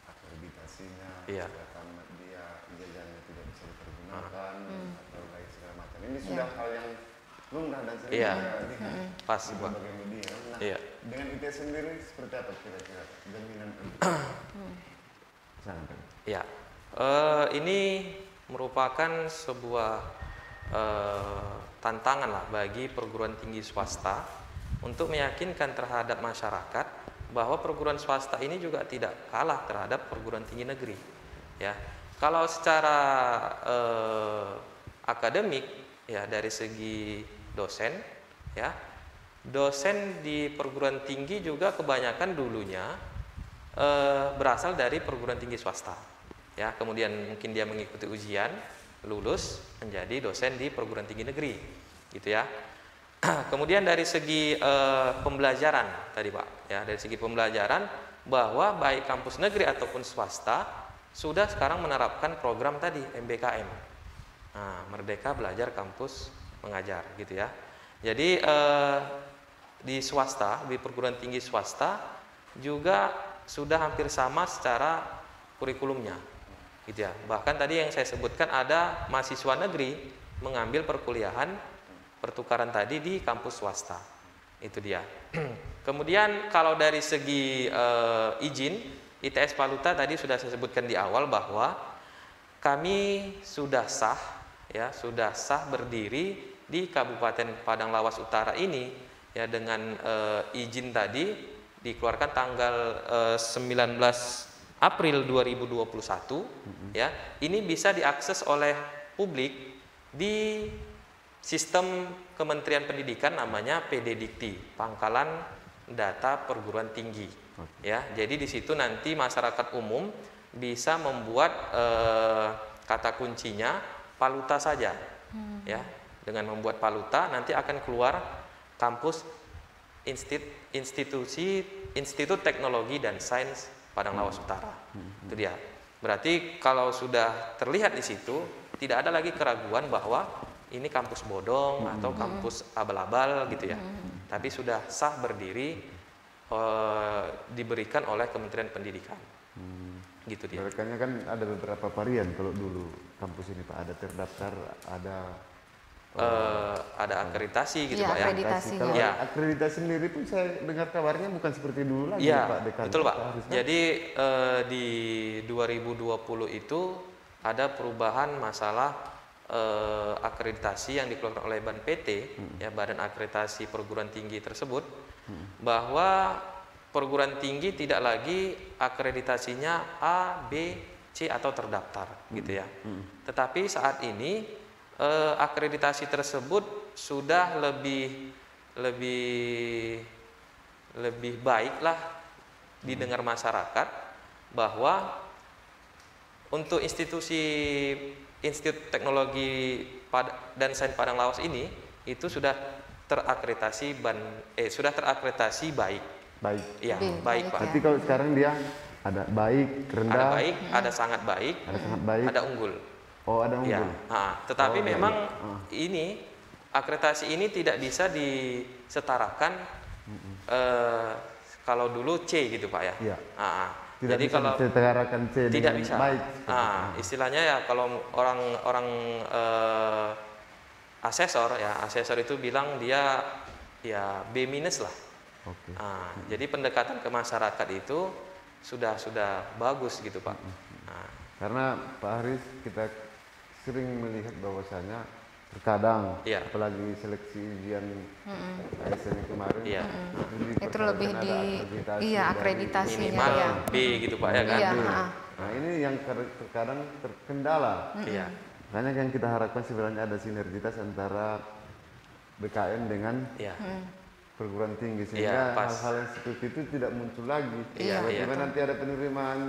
akreditasinya, Iya. sudah tamat dia ijazahnya tidak bisa dipergunakan atau lain segala macam. Ini sudah hal yang lumrah dan sering Iya. kita lihat pas, di Pak. berbagai media. Nah, Iya. dengan IT sendiri seperti apa kira-kira jaminan untuk sangat? Ya, ini merupakan sebuah tantangan lah bagi perguruan tinggi swasta untuk meyakinkan terhadap masyarakat bahwa perguruan swasta ini juga tidak kalah terhadap perguruan tinggi negeri. Ya, kalau secara akademik, ya dari segi dosen, ya dosen di perguruan tinggi juga kebanyakan dulunya berasal dari perguruan tinggi swasta. Ya, kemudian mungkin dia mengikuti ujian, lulus menjadi dosen di perguruan tinggi negeri, gitu ya. Kemudian dari segi pembelajaran tadi Pak, ya dari segi pembelajaran bahwa baik kampus negeri ataupun swasta sudah sekarang menerapkan program tadi MBKM, Merdeka Belajar Kampus Mengajar, gitu ya. Jadi di swasta, di perguruan tinggi swasta juga sudah hampir sama secara kurikulumnya, gitu ya. Bahkan tadi yang saya sebutkan ada mahasiswa negeri mengambil perkuliahan pertukaran tadi di kampus swasta, itu dia. Kemudian kalau dari segi izin ITS Paluta tadi sudah saya sebutkan di awal bahwa kami sudah sah, ya sudah sah berdiri di Kabupaten Padang Lawas Utara ini, ya dengan izin tadi dikeluarkan tanggal 19 April 2021, ya. Ini bisa diakses oleh publik di sistem Kementerian Pendidikan namanya PDDikti, Pangkalan Data Perguruan Tinggi, ya. Jadi di situ nanti masyarakat umum bisa membuat kata kuncinya Paluta saja, ya. Dengan membuat Paluta nanti akan keluar kampus Institut Teknologi dan Sains Padang Lawas Utara. Itu dia. Berarti kalau sudah terlihat di situ tidak ada lagi keraguan bahwa ini kampus bodong atau kampus abal-abal, gitu ya. Tapi sudah sah berdiri, diberikan oleh Kementerian Pendidikan. Gitu dia. Makanya kan ada beberapa varian kalau dulu kampus ini Pak, ada terdaftar, ada akreditasi gitu ya, Pak ya. akreditasinya. Kalau Ya. akreditasi sendiri pun saya dengar kabarnya bukan seperti dulu lagi Iya, Pak Dekan. betul Pak. Harusnya. Jadi di 2020 itu ada perubahan masalah akreditasi yang dikeluarkan oleh BAN PT, ya Badan Akreditasi Perguruan Tinggi tersebut, bahwa perguruan tinggi tidak lagi akreditasinya A, B, C atau terdaftar, gitu ya. Tetapi saat ini akreditasi tersebut sudah lebih baiklah didengar masyarakat, bahwa untuk Institut Teknologi dan Sains Padang Lawas ini itu sudah terakreditasi baik. Baik. Iya, Baik, baik Pak. Tapi kalau sekarang dia ada baik, rendah, Ada baik, ada sangat baik, ada sangat baik, ada unggul. oh ada Ya, unggul. tetapi Oh, iya, memang iya. ini akreditasi ini tidak bisa disetarakan kalau dulu C gitu Pak ya. Iya. Tidak Jadi bisa kalau disetarakan C tidak dengan bisa. baik. Istilahnya ya kalau orang asesor itu bilang dia ya B minus lah. Oke. Jadi pendekatan ke masyarakat itu sudah bagus gitu Pak. Karena Pak Haris kita sering melihat bahwasanya terkadang, Iya. apalagi seleksi ujian ASN kemarin, Iya. Itu lebih diperkirakan di ada akreditasi iya dari akreditasinya Minimal ya. B gitu Pak ya kan. Iya, B. ha. Nah ini yang terkadang terkendala. Iya. Makanya yang kita harapkan sebenarnya ada sinergitas antara BKN dengan Iya. perguruan tinggi, Iya, sehingga pas. hal-hal yang seperti itu tidak muncul lagi. Iya, Bagaimana iya. nanti ada penerimaan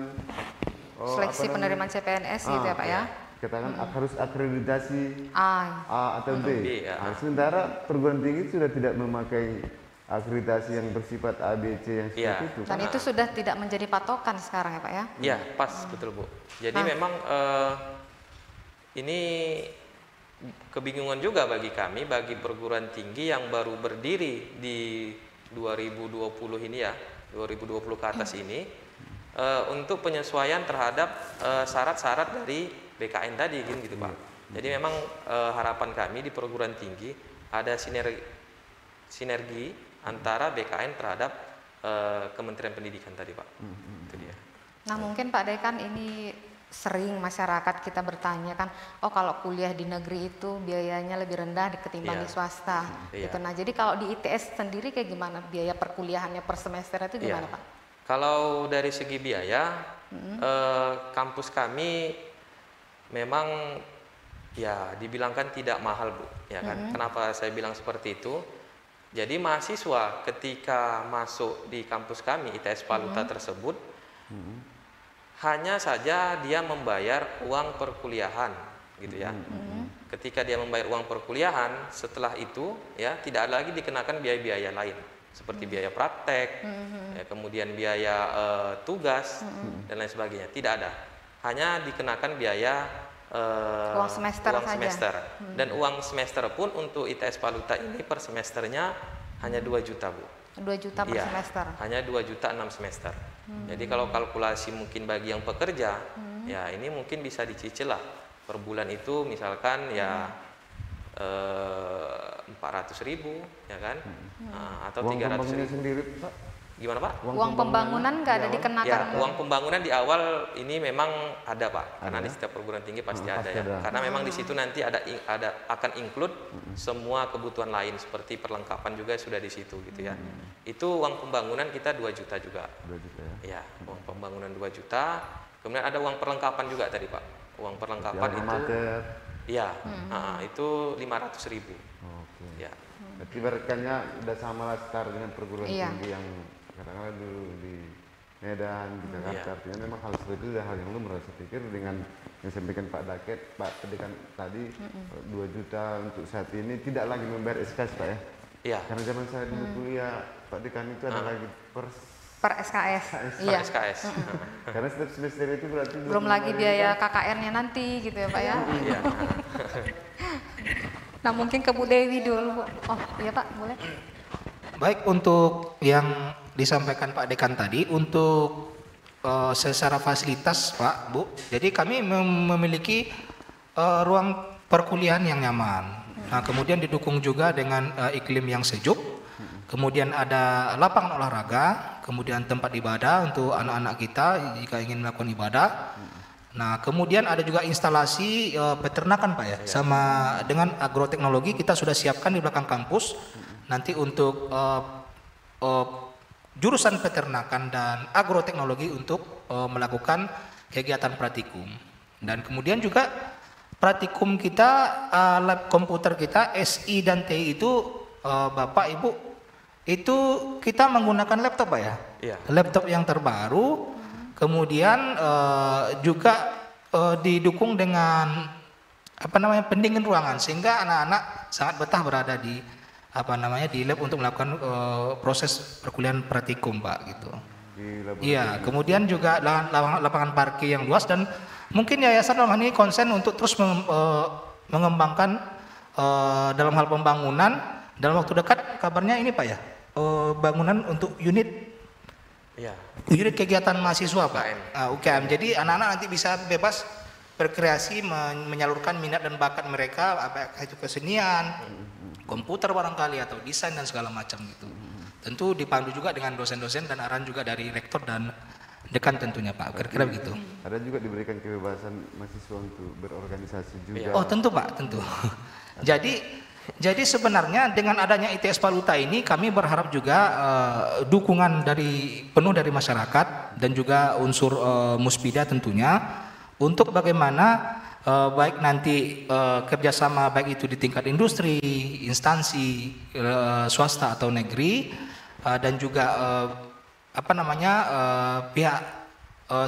Seleksi penerimaan CPNS gitu ya Pak ya. Katakan harus akreditasi Ah, A atau B. B, ya. Sementara perguruan tinggi sudah tidak memakai akreditasi yang bersifat A, B, C yang seperti Iya. itu. dan itu sudah tidak menjadi patokan sekarang ya Pak ya. Iya, pas betul Bu. Jadi memang ini kebingungan juga bagi kami, bagi perguruan tinggi yang baru berdiri di 2020 ini ya, 2020 ke atas ini, untuk penyesuaian terhadap syarat-syarat dari BKN tadi gitu Pak. Jadi memang harapan kami di perguruan tinggi ada sinergi antara BKN terhadap Kementerian Pendidikan tadi Pak. Itu dia. Nah mungkin Pak Dekan ini sering masyarakat kita bertanya kan, oh kalau kuliah di negeri itu biayanya lebih rendah ketimbang Iya. di swasta. Iya. Gitu. Nah jadi kalau di ITS sendiri kayak gimana biaya perkuliahannya per semester itu gimana Iya. Pak? Kalau dari segi biaya, kampus kami memang ya dibilangkan tidak mahal Bu, ya kan? Kenapa saya bilang seperti itu? Jadi mahasiswa ketika masuk di kampus kami ITS Paluta tersebut hanya saja dia membayar uang perkuliahan gitu ya. Ketika dia membayar uang perkuliahan, setelah itu ya tidak ada lagi dikenakan biaya-biaya lain seperti biaya praktek, ya, kemudian biaya tugas dan lain sebagainya. Tidak ada. Hanya dikenakan biaya Uang semester saja. Dan uang semester pun untuk ITS Paluta ini per semesternya hanya 2 juta, Bu. 2 juta per Iya, semester. hanya 2 juta 6 semester. Jadi kalau kalkulasi mungkin bagi yang pekerja, ya ini mungkin bisa dicicil lah. Per bulan itu misalkan ya 400.000 ya kan. Atau Uang 300.000. pembangunan sendiri, Pak? Gimana, Pak? Uang pembangunan nggak ada dikenakan. Ya, uang pembangunan di awal ini memang ada, Pak. Karena di setiap perguruan tinggi pasti ada pasti ya. ada. Karena memang di situ nanti akan include semua kebutuhan lain seperti perlengkapan juga sudah di situ gitu ya. Itu uang pembangunan kita 2 juta juga. 2 juta ya. Ya, uang pembangunan 2 juta. Kemudian ada uang perlengkapan juga tadi, Pak. Uang perlengkapan Alma itu mater. ya, itu 500.000. Oke. Ya. Berarti ibaratkannya udah sama lah setara dengan perguruan Iya. tinggi yang kadang-kadang dulu di Medan, di Jakarta. Iya. Artinya memang hal seperti itu udah hal yang lumrah. Saya pikir dengan yang sampaikan Pak Daket, Pak Pedekan tadi 2 juta untuk saat ini tidak lagi membayar SKS, Pak ya. Iya. Karena zaman saya dulu kuliah, Pak Dekan itu ada lagi Per SKS. Per Iya. SKS. karena setiap semester itu berarti Belum lagi biaya KKN-nya nanti gitu ya Pak ya. Iya. Nah mungkin ke Bu Dewi dulu Bu. Oh iya Pak boleh. Baik, untuk yang disampaikan Pak Dekan tadi, untuk secara fasilitas Pak, Bu, jadi kami memiliki ruang perkuliahan yang nyaman. Nah, kemudian didukung juga dengan iklim yang sejuk. Kemudian ada lapangan olahraga, kemudian tempat ibadah untuk anak-anak kita jika ingin melakukan ibadah. Nah, kemudian ada juga instalasi peternakan Pak ya, sama dengan agroteknologi kita sudah siapkan di belakang kampus. Nanti untuk jurusan peternakan dan agroteknologi untuk melakukan kegiatan praktikum. Dan kemudian juga praktikum kita, lab komputer kita, SI dan TI itu Bapak Ibu, itu kita menggunakan laptop Pak ya? Iya. Laptop yang terbaru, kemudian juga didukung dengan pendingin ruangan sehingga anak-anak sangat betah berada di di lab untuk melakukan proses perkuliahan praktikum Pak gitu. Iya, kemudian juga lapangan parkir yang luas dan mungkin yayasan dalam hal ini konsen untuk terus mengembangkan dalam hal pembangunan dalam waktu dekat kabarnya ini Pak ya, bangunan untuk unit kegiatan mahasiswa Pak, UKM. Jadi anak-anak nanti bisa bebas berkreasi menyalurkan minat dan bakat mereka, apakah itu kesenian, komputer barangkali atau desain dan segala macam gitu. Tentu dipandu juga dengan dosen-dosen dan arahan juga dari rektor dan dekan tentunya Pak, kira-kira begitu. Ada juga diberikan kebebasan mahasiswa untuk berorganisasi juga. Oh tentu Pak, tentu. Jadi sebenarnya dengan adanya ITS Paluta ini kami berharap juga dukungan penuh dari masyarakat dan juga unsur Muspida tentunya untuk bagaimana baik nanti kerjasama baik itu di tingkat industri, instansi swasta atau negeri dan juga pihak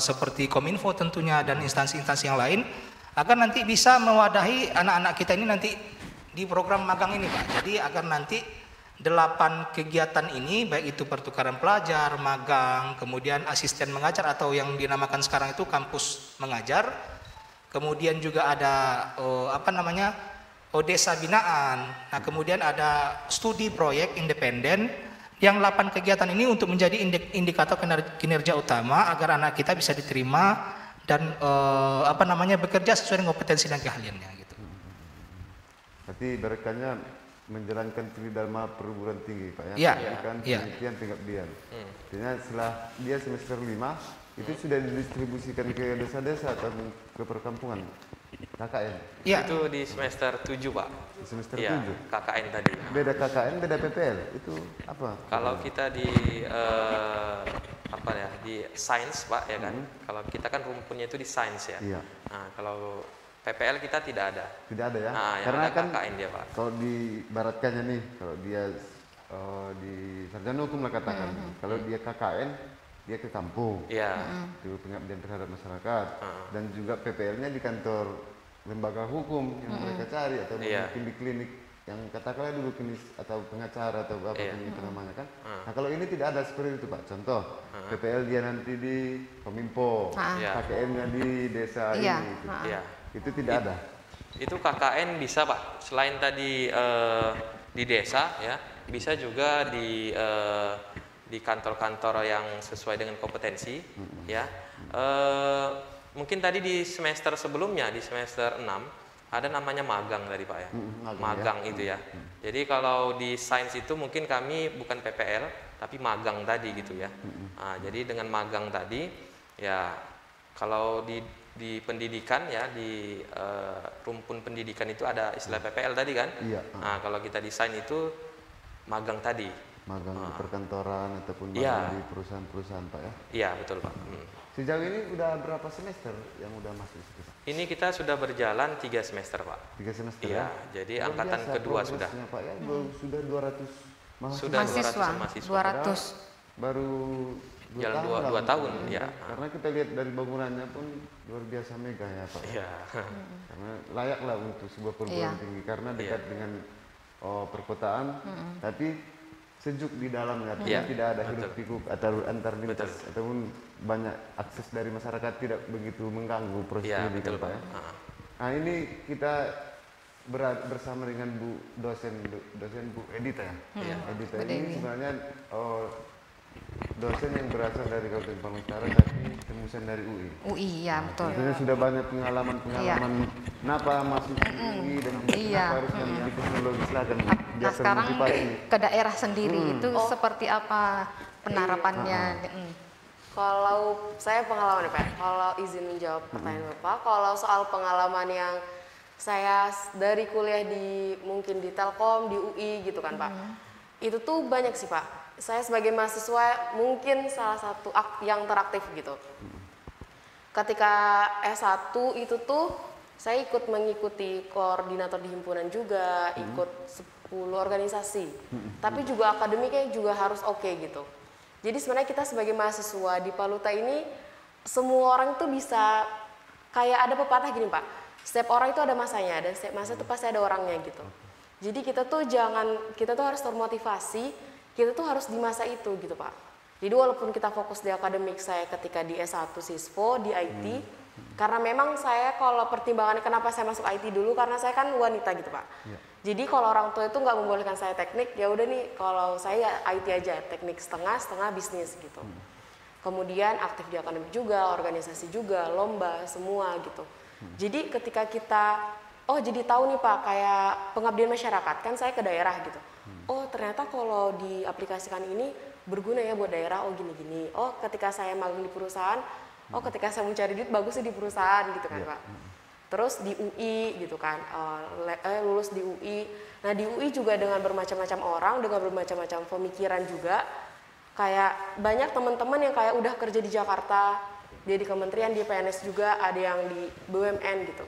seperti Kominfo tentunya dan instansi-instansi yang lain agar nanti bisa mewadahi anak-anak kita ini nanti di program magang ini Pak. Jadi agar nanti 8 kegiatan ini baik itu pertukaran pelajar, magang, kemudian asisten mengajar atau yang dinamakan sekarang itu kampus mengajar. Kemudian juga ada desa binaan. Nah, kemudian ada studi proyek independen yang 8 kegiatan ini untuk menjadi indikator kinerja utama agar anak kita bisa diterima dan bekerja sesuai dengan kompetensi dan keahliannya gitu. Berarti berekannya menjalankan tridharma perguruan tinggi Pak ya. Iya. Pendidikan, Iya. penelitian, pengabdian. Artinya setelah dia semester 5 itu sudah didistribusikan ke desa-desa atau ke perkampungan KKN. Iya. Itu di semester 7 Pak. Di semester Iya, 7. KKN tadi. Beda KKN, beda PPL. Itu apa? Kalau kita di di sains Pak ya kan. Kalau kita kan rumpunnya itu di sains ya. Iya. Nah, kalau PPL kita tidak ada. Tidak ada ya? Nah, yang Karena ada kan KKN dia Pak. kalau dibaratkannya nih, kalau dia di sarjana hukum lah katakan. Kalau dia KKN dia ke kampung, itu pengabdian terhadap masyarakat, dan juga PPL-nya di kantor lembaga hukum yang mereka cari, atau mungkin di klinik yang katakanlah dulu klinis atau pengacara atau apa itu namanya kan. Nah kalau ini tidak ada seperti itu Pak. Contoh PPL dia nanti di Kominfo, KKN-nya di desa ini, itu tidak ada. Itu KKN bisa Pak, selain tadi di desa ya, bisa juga di kantor-kantor yang sesuai dengan kompetensi ya. Mungkin tadi di semester sebelumnya, di semester 6 ada namanya magang tadi Pak ya. Magang itu ya. Jadi kalau di sains itu mungkin kami bukan PPL tapi magang tadi gitu ya. Nah, jadi dengan magang tadi ya, kalau di pendidikan ya, di rumpun pendidikan itu ada istilah PPL tadi kan. Nah, kalau kita di sains itu magang tadi. Magang di perkantoran ataupun magang di perusahaan-perusahaan Pak ya. Iya betul Pak. Sejauh ini udah berapa semester yang udah masuk situ? Ini kita sudah berjalan 3 semester Pak. 3 semester ya? Jadi angkatan kedua sudah. Pak ya, sudah 200 mahasiswa. Sudah 200 mahasiswa. 200. Baru 2 tahun ya. Karena kita lihat dari bangunannya pun luar biasa mega ya Pak. Iya. Karena layaklah untuk sebuah perguruan tinggi karena dekat dengan perkotaan, tapi sejuk di dalamnya, tidak ada hiruk pikuk atau antar lintas ataupun banyak akses dari masyarakat, tidak begitu mengganggu proses pendidikan Pak ya. Nah ini kita bersama dengan dosen Bu Edita ya. Edita ini sebenarnya dosen yang berasal dari Kabupaten Pamekasan Utara tapi tembusan dari UI. UI ya betul. Tentunya sudah banyak pengalaman kenapa masuk UI dan kenapa harus di teknologi selatan. Nah sekarang ke daerah sendiri itu seperti apa penerapannya? Kalau saya pengalaman Pak, kalau izin menjawab pertanyaan Bapak, kalau soal pengalaman yang saya dari kuliah mungkin di Telkom, di UI gitu kan Pak, itu tuh banyak sih Pak. Saya sebagai mahasiswa mungkin salah satu yang teraktif gitu. Ketika S1 itu tuh saya ikut mengikuti koordinator di himpunan juga, ikut 10 organisasi. Tapi juga akademiknya juga harus oke gitu. Jadi sebenarnya kita sebagai mahasiswa di Paluta ini semua orang tuh bisa, kayak ada pepatah gini Pak. Setiap orang itu ada masanya dan setiap masa itu pasti ada orangnya gitu. Jadi kita tuh harus termotivasi. Kita tuh harus di masa itu gitu Pak. Jadi walaupun kita fokus di akademik, saya ketika di S1 Sispo di IT, karena memang saya kalau pertimbangannya kenapa saya masuk IT dulu, karena saya kan wanita gitu Pak. Jadi kalau orang tua itu nggak membolehkan saya teknik, ya udah nih kalau saya IT aja, teknik setengah bisnis gitu. Kemudian aktif di akademik juga, organisasi juga, lomba, semua gitu. Jadi ketika kita, jadi tahu nih Pak, kayak pengabdian masyarakat, kan saya ke daerah gitu. Oh ternyata kalau diaplikasikan ini berguna ya buat daerah, gini-gini. Oh ketika saya magang di perusahaan, ketika saya mencari duit bagusnya di perusahaan gitu kan Pak. Terus di UI gitu kan, lulus di UI. Nah di UI juga dengan bermacam-macam orang, dengan bermacam-macam pemikiran juga. Kayak banyak teman-teman yang kayak udah kerja di Jakarta, dia di kementerian, di PNS juga, ada yang di BUMN gitu.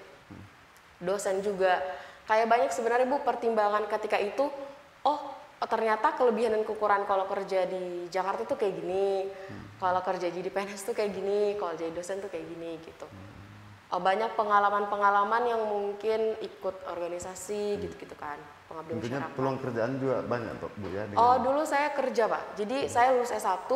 Dosen juga. Kayak banyak sebenarnya Bu pertimbangan ketika itu, ternyata kelebihan dan kekurangan kalau kerja di Jakarta tuh kayak gini, kalau kerja di PNS tuh kayak gini, kalau jadi dosen tuh kayak gini gitu. Banyak pengalaman-pengalaman yang mungkin ikut organisasi gitu-gitu kan, pengabdian tentunya masyarakat. peluang kerjaan juga banyak Bu ya. Dulu saya kerja Pak, jadi saya lulus S1,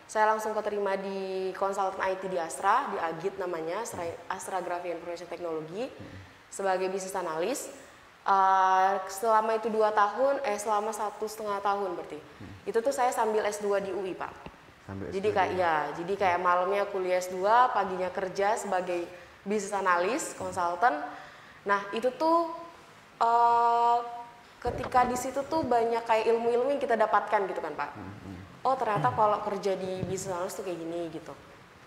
saya langsung keterima di konsultan IT di Astra, di Agit namanya, Astra Graphic Information Technology, sebagai bisnis analis. Selama itu 2 tahun, selama 1,5 tahun berarti. Itu tuh saya sambil S2 di UI Pak. Jadi kayak malamnya kuliah S2, paginya kerja sebagai bisnis analis, konsultan. Nah itu tuh ketika di situ tuh banyak kayak ilmu-ilmu yang kita dapatkan gitu kan Pak. Ternyata kalau kerja di bisnis analis tuh kayak gini gitu.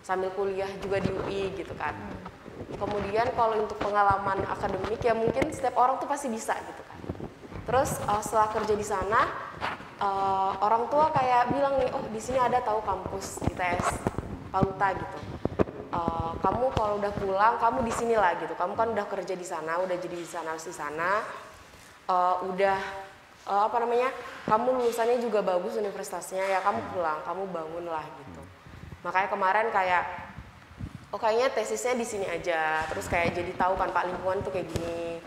Sambil kuliah juga di UI gitu kan. Kemudian kalau untuk pengalaman akademik ya mungkin setiap orang tuh pasti bisa gitu kan. Terus setelah kerja di sana, orang tua kayak bilang nih, di sini ada tahu kampus ITS Paluta gitu. Kamu kalau udah pulang, kamu di sini lah gitu. Kamu kan udah kerja di sana, udah jadi di sana di sana, kamu lulusannya juga bagus universitasnya, ya kamu pulang, kamu bangun lah gitu. Makanya kemarin kayak oh kayaknya tesisnya di sini aja, terus kayak jadi tahu kan Pak lingkungan tuh kayak gini,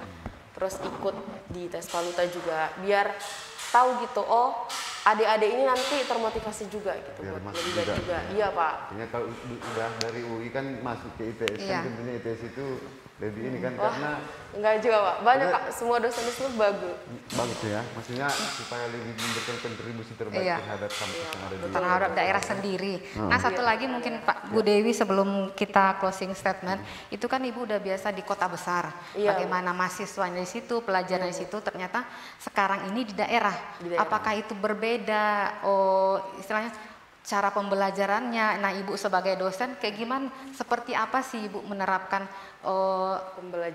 terus ikut di tes valuta juga biar tahu gitu, oh adik-adik ini nanti termotivasi juga gitu Biar buat masuk lebih baik juga. Iya Pak. Artinya kalau udah dari UI kan masuk ke ITS Iya. kan tentunya ITS itu lebih ini kan Wah, karena enggak juga Pak, banyak Karena- Kak, semua dosen itu bagus. bagus ya, maksudnya supaya lebih memberikan kontribusi terbaik Iya. terhadap kampus yang ada di terhadap daerah sendiri. Nah, satu lagi mungkin Pak Bu Dewi sebelum kita closing statement, itu kan Ibu udah biasa di kota besar. Iya. Bagaimana mahasiswanya di situ, pelajaran di situ, ternyata sekarang ini di daerah. Di daerah. Apakah itu berbeda? Oh, istilahnya cara pembelajarannya. Nah, Ibu sebagai dosen kayak gimana? Seperti apa sih Ibu menerapkan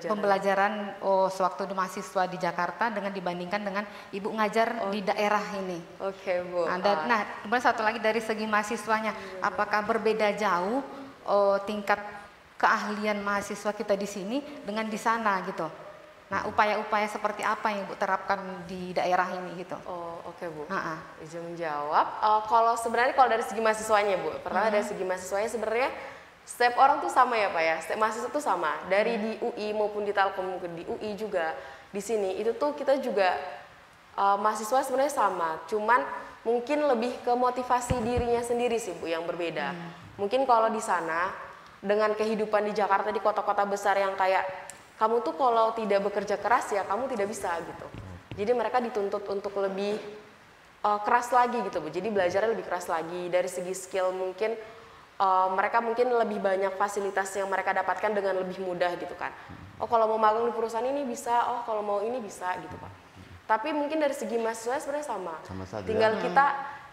pembelajaran sewaktu di mahasiswa di Jakarta dengan dibandingkan dengan Ibu ngajar di daerah ini? Oke Bu. Nah, kemudian satu lagi dari segi mahasiswanya, apakah berbeda jauh tingkat keahlian mahasiswa kita di sini dengan di sana gitu? Nah, upaya-upaya seperti apa yang Ibu terapkan di daerah ini gitu? Oh, oke Bu. Ha-ha. Izin menjawab. Kalau sebenarnya kalau dari segi mahasiswanya Bu, pertama dari segi mahasiswanya sebenarnya setiap orang tuh sama ya Pak ya, setiap mahasiswa tuh sama. Dari di UI maupun di Telkom, di UI juga di sini itu tuh kita juga mahasiswa sebenarnya sama. Cuman mungkin lebih ke motivasi dirinya sendiri sih Bu yang berbeda. Mungkin kalau di sana dengan kehidupan di Jakarta di kota-kota besar yang kayak kamu tuh kalau tidak bekerja keras ya kamu tidak bisa gitu. Jadi mereka dituntut untuk lebih keras lagi gitu Bu. Jadi belajarnya lebih keras lagi dari segi skill mungkin mereka mungkin lebih banyak fasilitas yang mereka dapatkan dengan lebih mudah gitu kan. Oh kalau mau magang di perusahaan ini bisa, oh kalau mau ini bisa gitu Pak. Tapi mungkin dari segi mahasiswa sebenarnya sama. Sama saja. Tinggal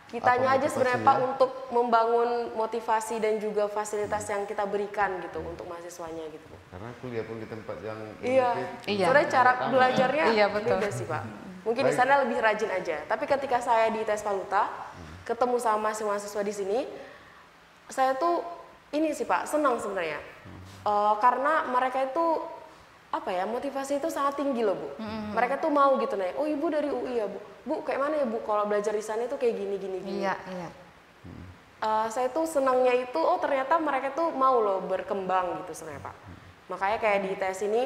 kitanya Apa aja sebenarnya motivasinya? Pak untuk membangun motivasi dan juga fasilitas yang kita berikan gitu untuk mahasiswanya gitu Bu. karena kuliah pun di tempat yang Iya, Iya. sebenarnya cara belajarnya Iya, betul. beda sih Pak. Mungkin di sana lebih rajin aja. Tapi ketika saya di tes valuta, ketemu sama mahasiswa di sini, saya tuh ini sih Pak, senang sebenarnya. Karena mereka itu apa ya, motivasi itu sangat tinggi loh Bu. Mereka tuh mau gitu nih, oh Ibu dari UI ya Bu. Bu kayak mana ya Bu kalau belajar di sana itu kayak gini gini gini. Iya, iya. Saya tuh senangnya itu, oh ternyata mereka tuh mau loh berkembang gitu sebenarnya Pak. Makanya kayak di ITS ini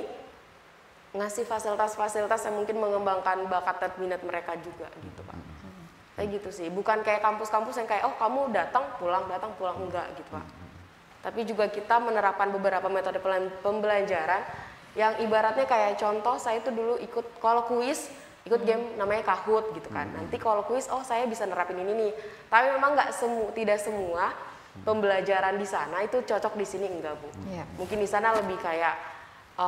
ngasih fasilitas-fasilitas yang mungkin mengembangkan bakat dan minat mereka juga gitu Pak. Kayak gitu sih, bukan kayak kampus-kampus yang kayak oh kamu datang pulang enggak gitu Pak. Tapi juga kita menerapkan beberapa metode pembelajaran yang ibaratnya kayak contoh saya itu dulu ikut kalau kuis ikut game namanya Kahoot gitu kan. Nanti kalau kuis oh saya bisa nerapin ini nih. Tapi memang tidak semua pembelajaran di sana itu cocok di sini enggak Bu. Iya. Mungkin di sana lebih kayak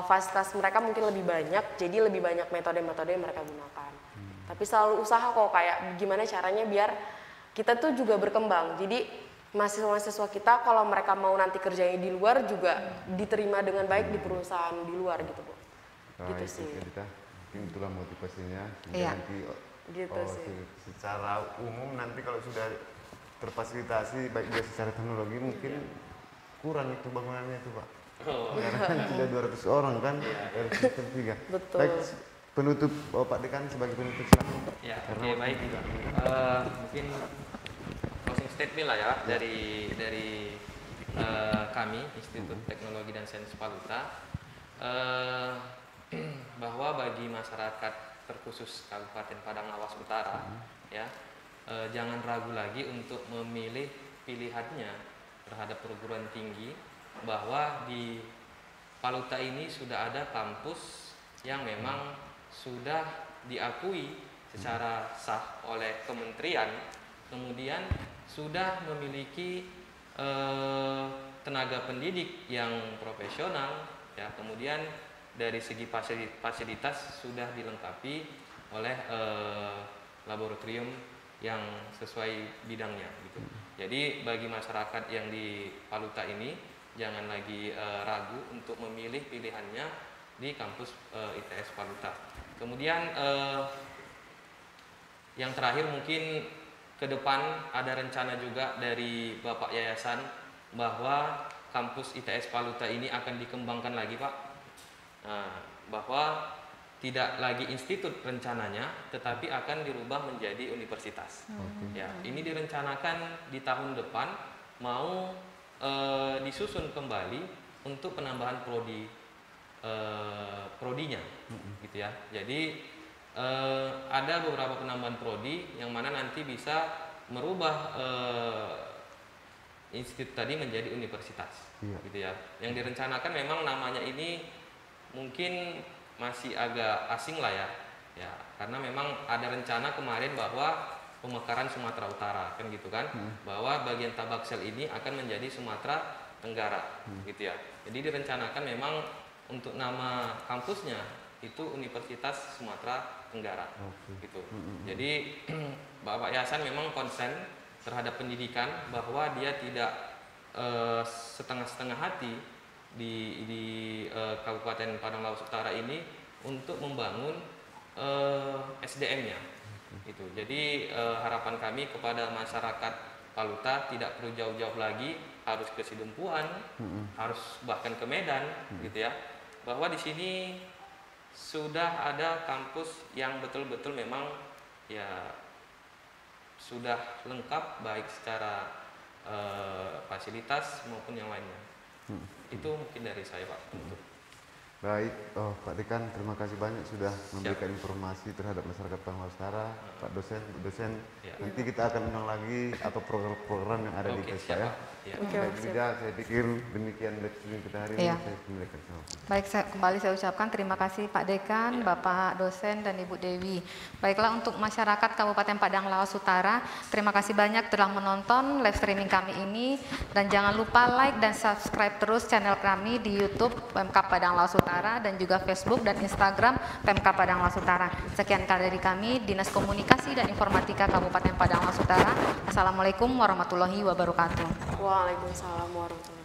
fasilitas mereka mungkin lebih banyak, jadi lebih banyak metode-metode yang mereka gunakan. Tapi selalu usaha kok kayak gimana caranya biar kita tuh juga berkembang. Jadi mahasiswa-mahasiswa kita kalau mereka mau nanti kerjanya di luar juga diterima dengan baik di perusahaan di luar gitu Bu. Gitu itu sih. kita mungkin itulah motivasinya. Iya. Nanti Gitu sih. secara umum nanti kalau sudah terfasilitasi baik dia secara teknologi mungkin kurang itu bangunannya itu Pak. Karena kan sudah 200 orang kan dari sistem 3. Betul. Baik, penutup Pak Dekan sebagai penutup silakan. Ya, Karena oke baik. Mungkin closing statement lah ya dari kami Institut Teknologi dan Sains Valuta bahwa bagi masyarakat terkhusus Kabupaten Padang Lawas Utara ya jangan ragu lagi untuk memilih pilihannya terhadap perguruan tinggi, bahwa di Valuta ini sudah ada kampus yang memang sudah diakui secara sah oleh kementerian, kemudian sudah memiliki tenaga pendidik yang profesional ya, kemudian dari segi fasilitas sudah dilengkapi oleh laboratorium yang sesuai bidangnya gitu. Jadi bagi masyarakat yang di Valuta ini jangan lagi ragu untuk memilih pilihannya di kampus ITS Valuta. Kemudian yang terakhir mungkin ke depan ada rencana juga dari Bapak Yayasan bahwa kampus ITS Valuta ini akan dikembangkan lagi Pak. Nah, bahwa tidak lagi institut rencananya, tetapi akan dirubah menjadi universitas. Ya, ini direncanakan di tahun depan mau disusun kembali untuk penambahan prodinya, gitu ya. Jadi ada beberapa penambahan prodi yang mana nanti bisa merubah institut tadi menjadi universitas, gitu ya. Yang direncanakan memang namanya ini mungkin masih agak asing lah ya, karena memang ada rencana kemarin bahwa pemekaran Sumatera Utara kan gitu kan, bahwa bagian Tabaksel ini akan menjadi Sumatera Tenggara, gitu ya. Jadi direncanakan memang untuk nama kampusnya itu Universitas Sumatera Tenggara, gitu. Jadi Bapak Yayasan memang konsen terhadap pendidikan, bahwa dia tidak setengah-setengah hati di Kabupaten Padang Lawas Utara ini untuk membangun SDM-nya. Itu. Jadi harapan kami kepada masyarakat Paluta tidak perlu jauh-jauh lagi harus ke Sidempuan, harus bahkan ke Medan, gitu ya. Bahwa di sini sudah ada kampus yang betul-betul memang ya sudah lengkap baik secara fasilitas maupun yang lainnya. Itu mungkin dari saya, Pak. Baik, Pak Dekan, terima kasih banyak sudah memberikan informasi terhadap masyarakat Padang Lawas Utara. Pak dosen, nanti kita akan undang lagi atau program-program yang ada di PESPA ya. Baik, saya pikir demikian lecture kita hari ini. Saya kembalikan sama. Baik, kembali saya ucapkan terima kasih Pak Dekan, Bapak dosen dan Ibu Dewi. Baiklah, untuk masyarakat Kabupaten Padang Lawas Utara, terima kasih banyak telah menonton live streaming kami ini, dan jangan lupa like dan subscribe terus channel kami di YouTube Pemkab Padang Lawas Utara dan juga Facebook dan Instagram Pemkab Padang Lawas Utara. Sekian dari kami, Dinas Komunikasi dan Informatika Kabupaten Padang Lawas Utara. Assalamualaikum warahmatullahi wabarakatuh. Waalaikumsalam warahmatullahi wabarakatuh.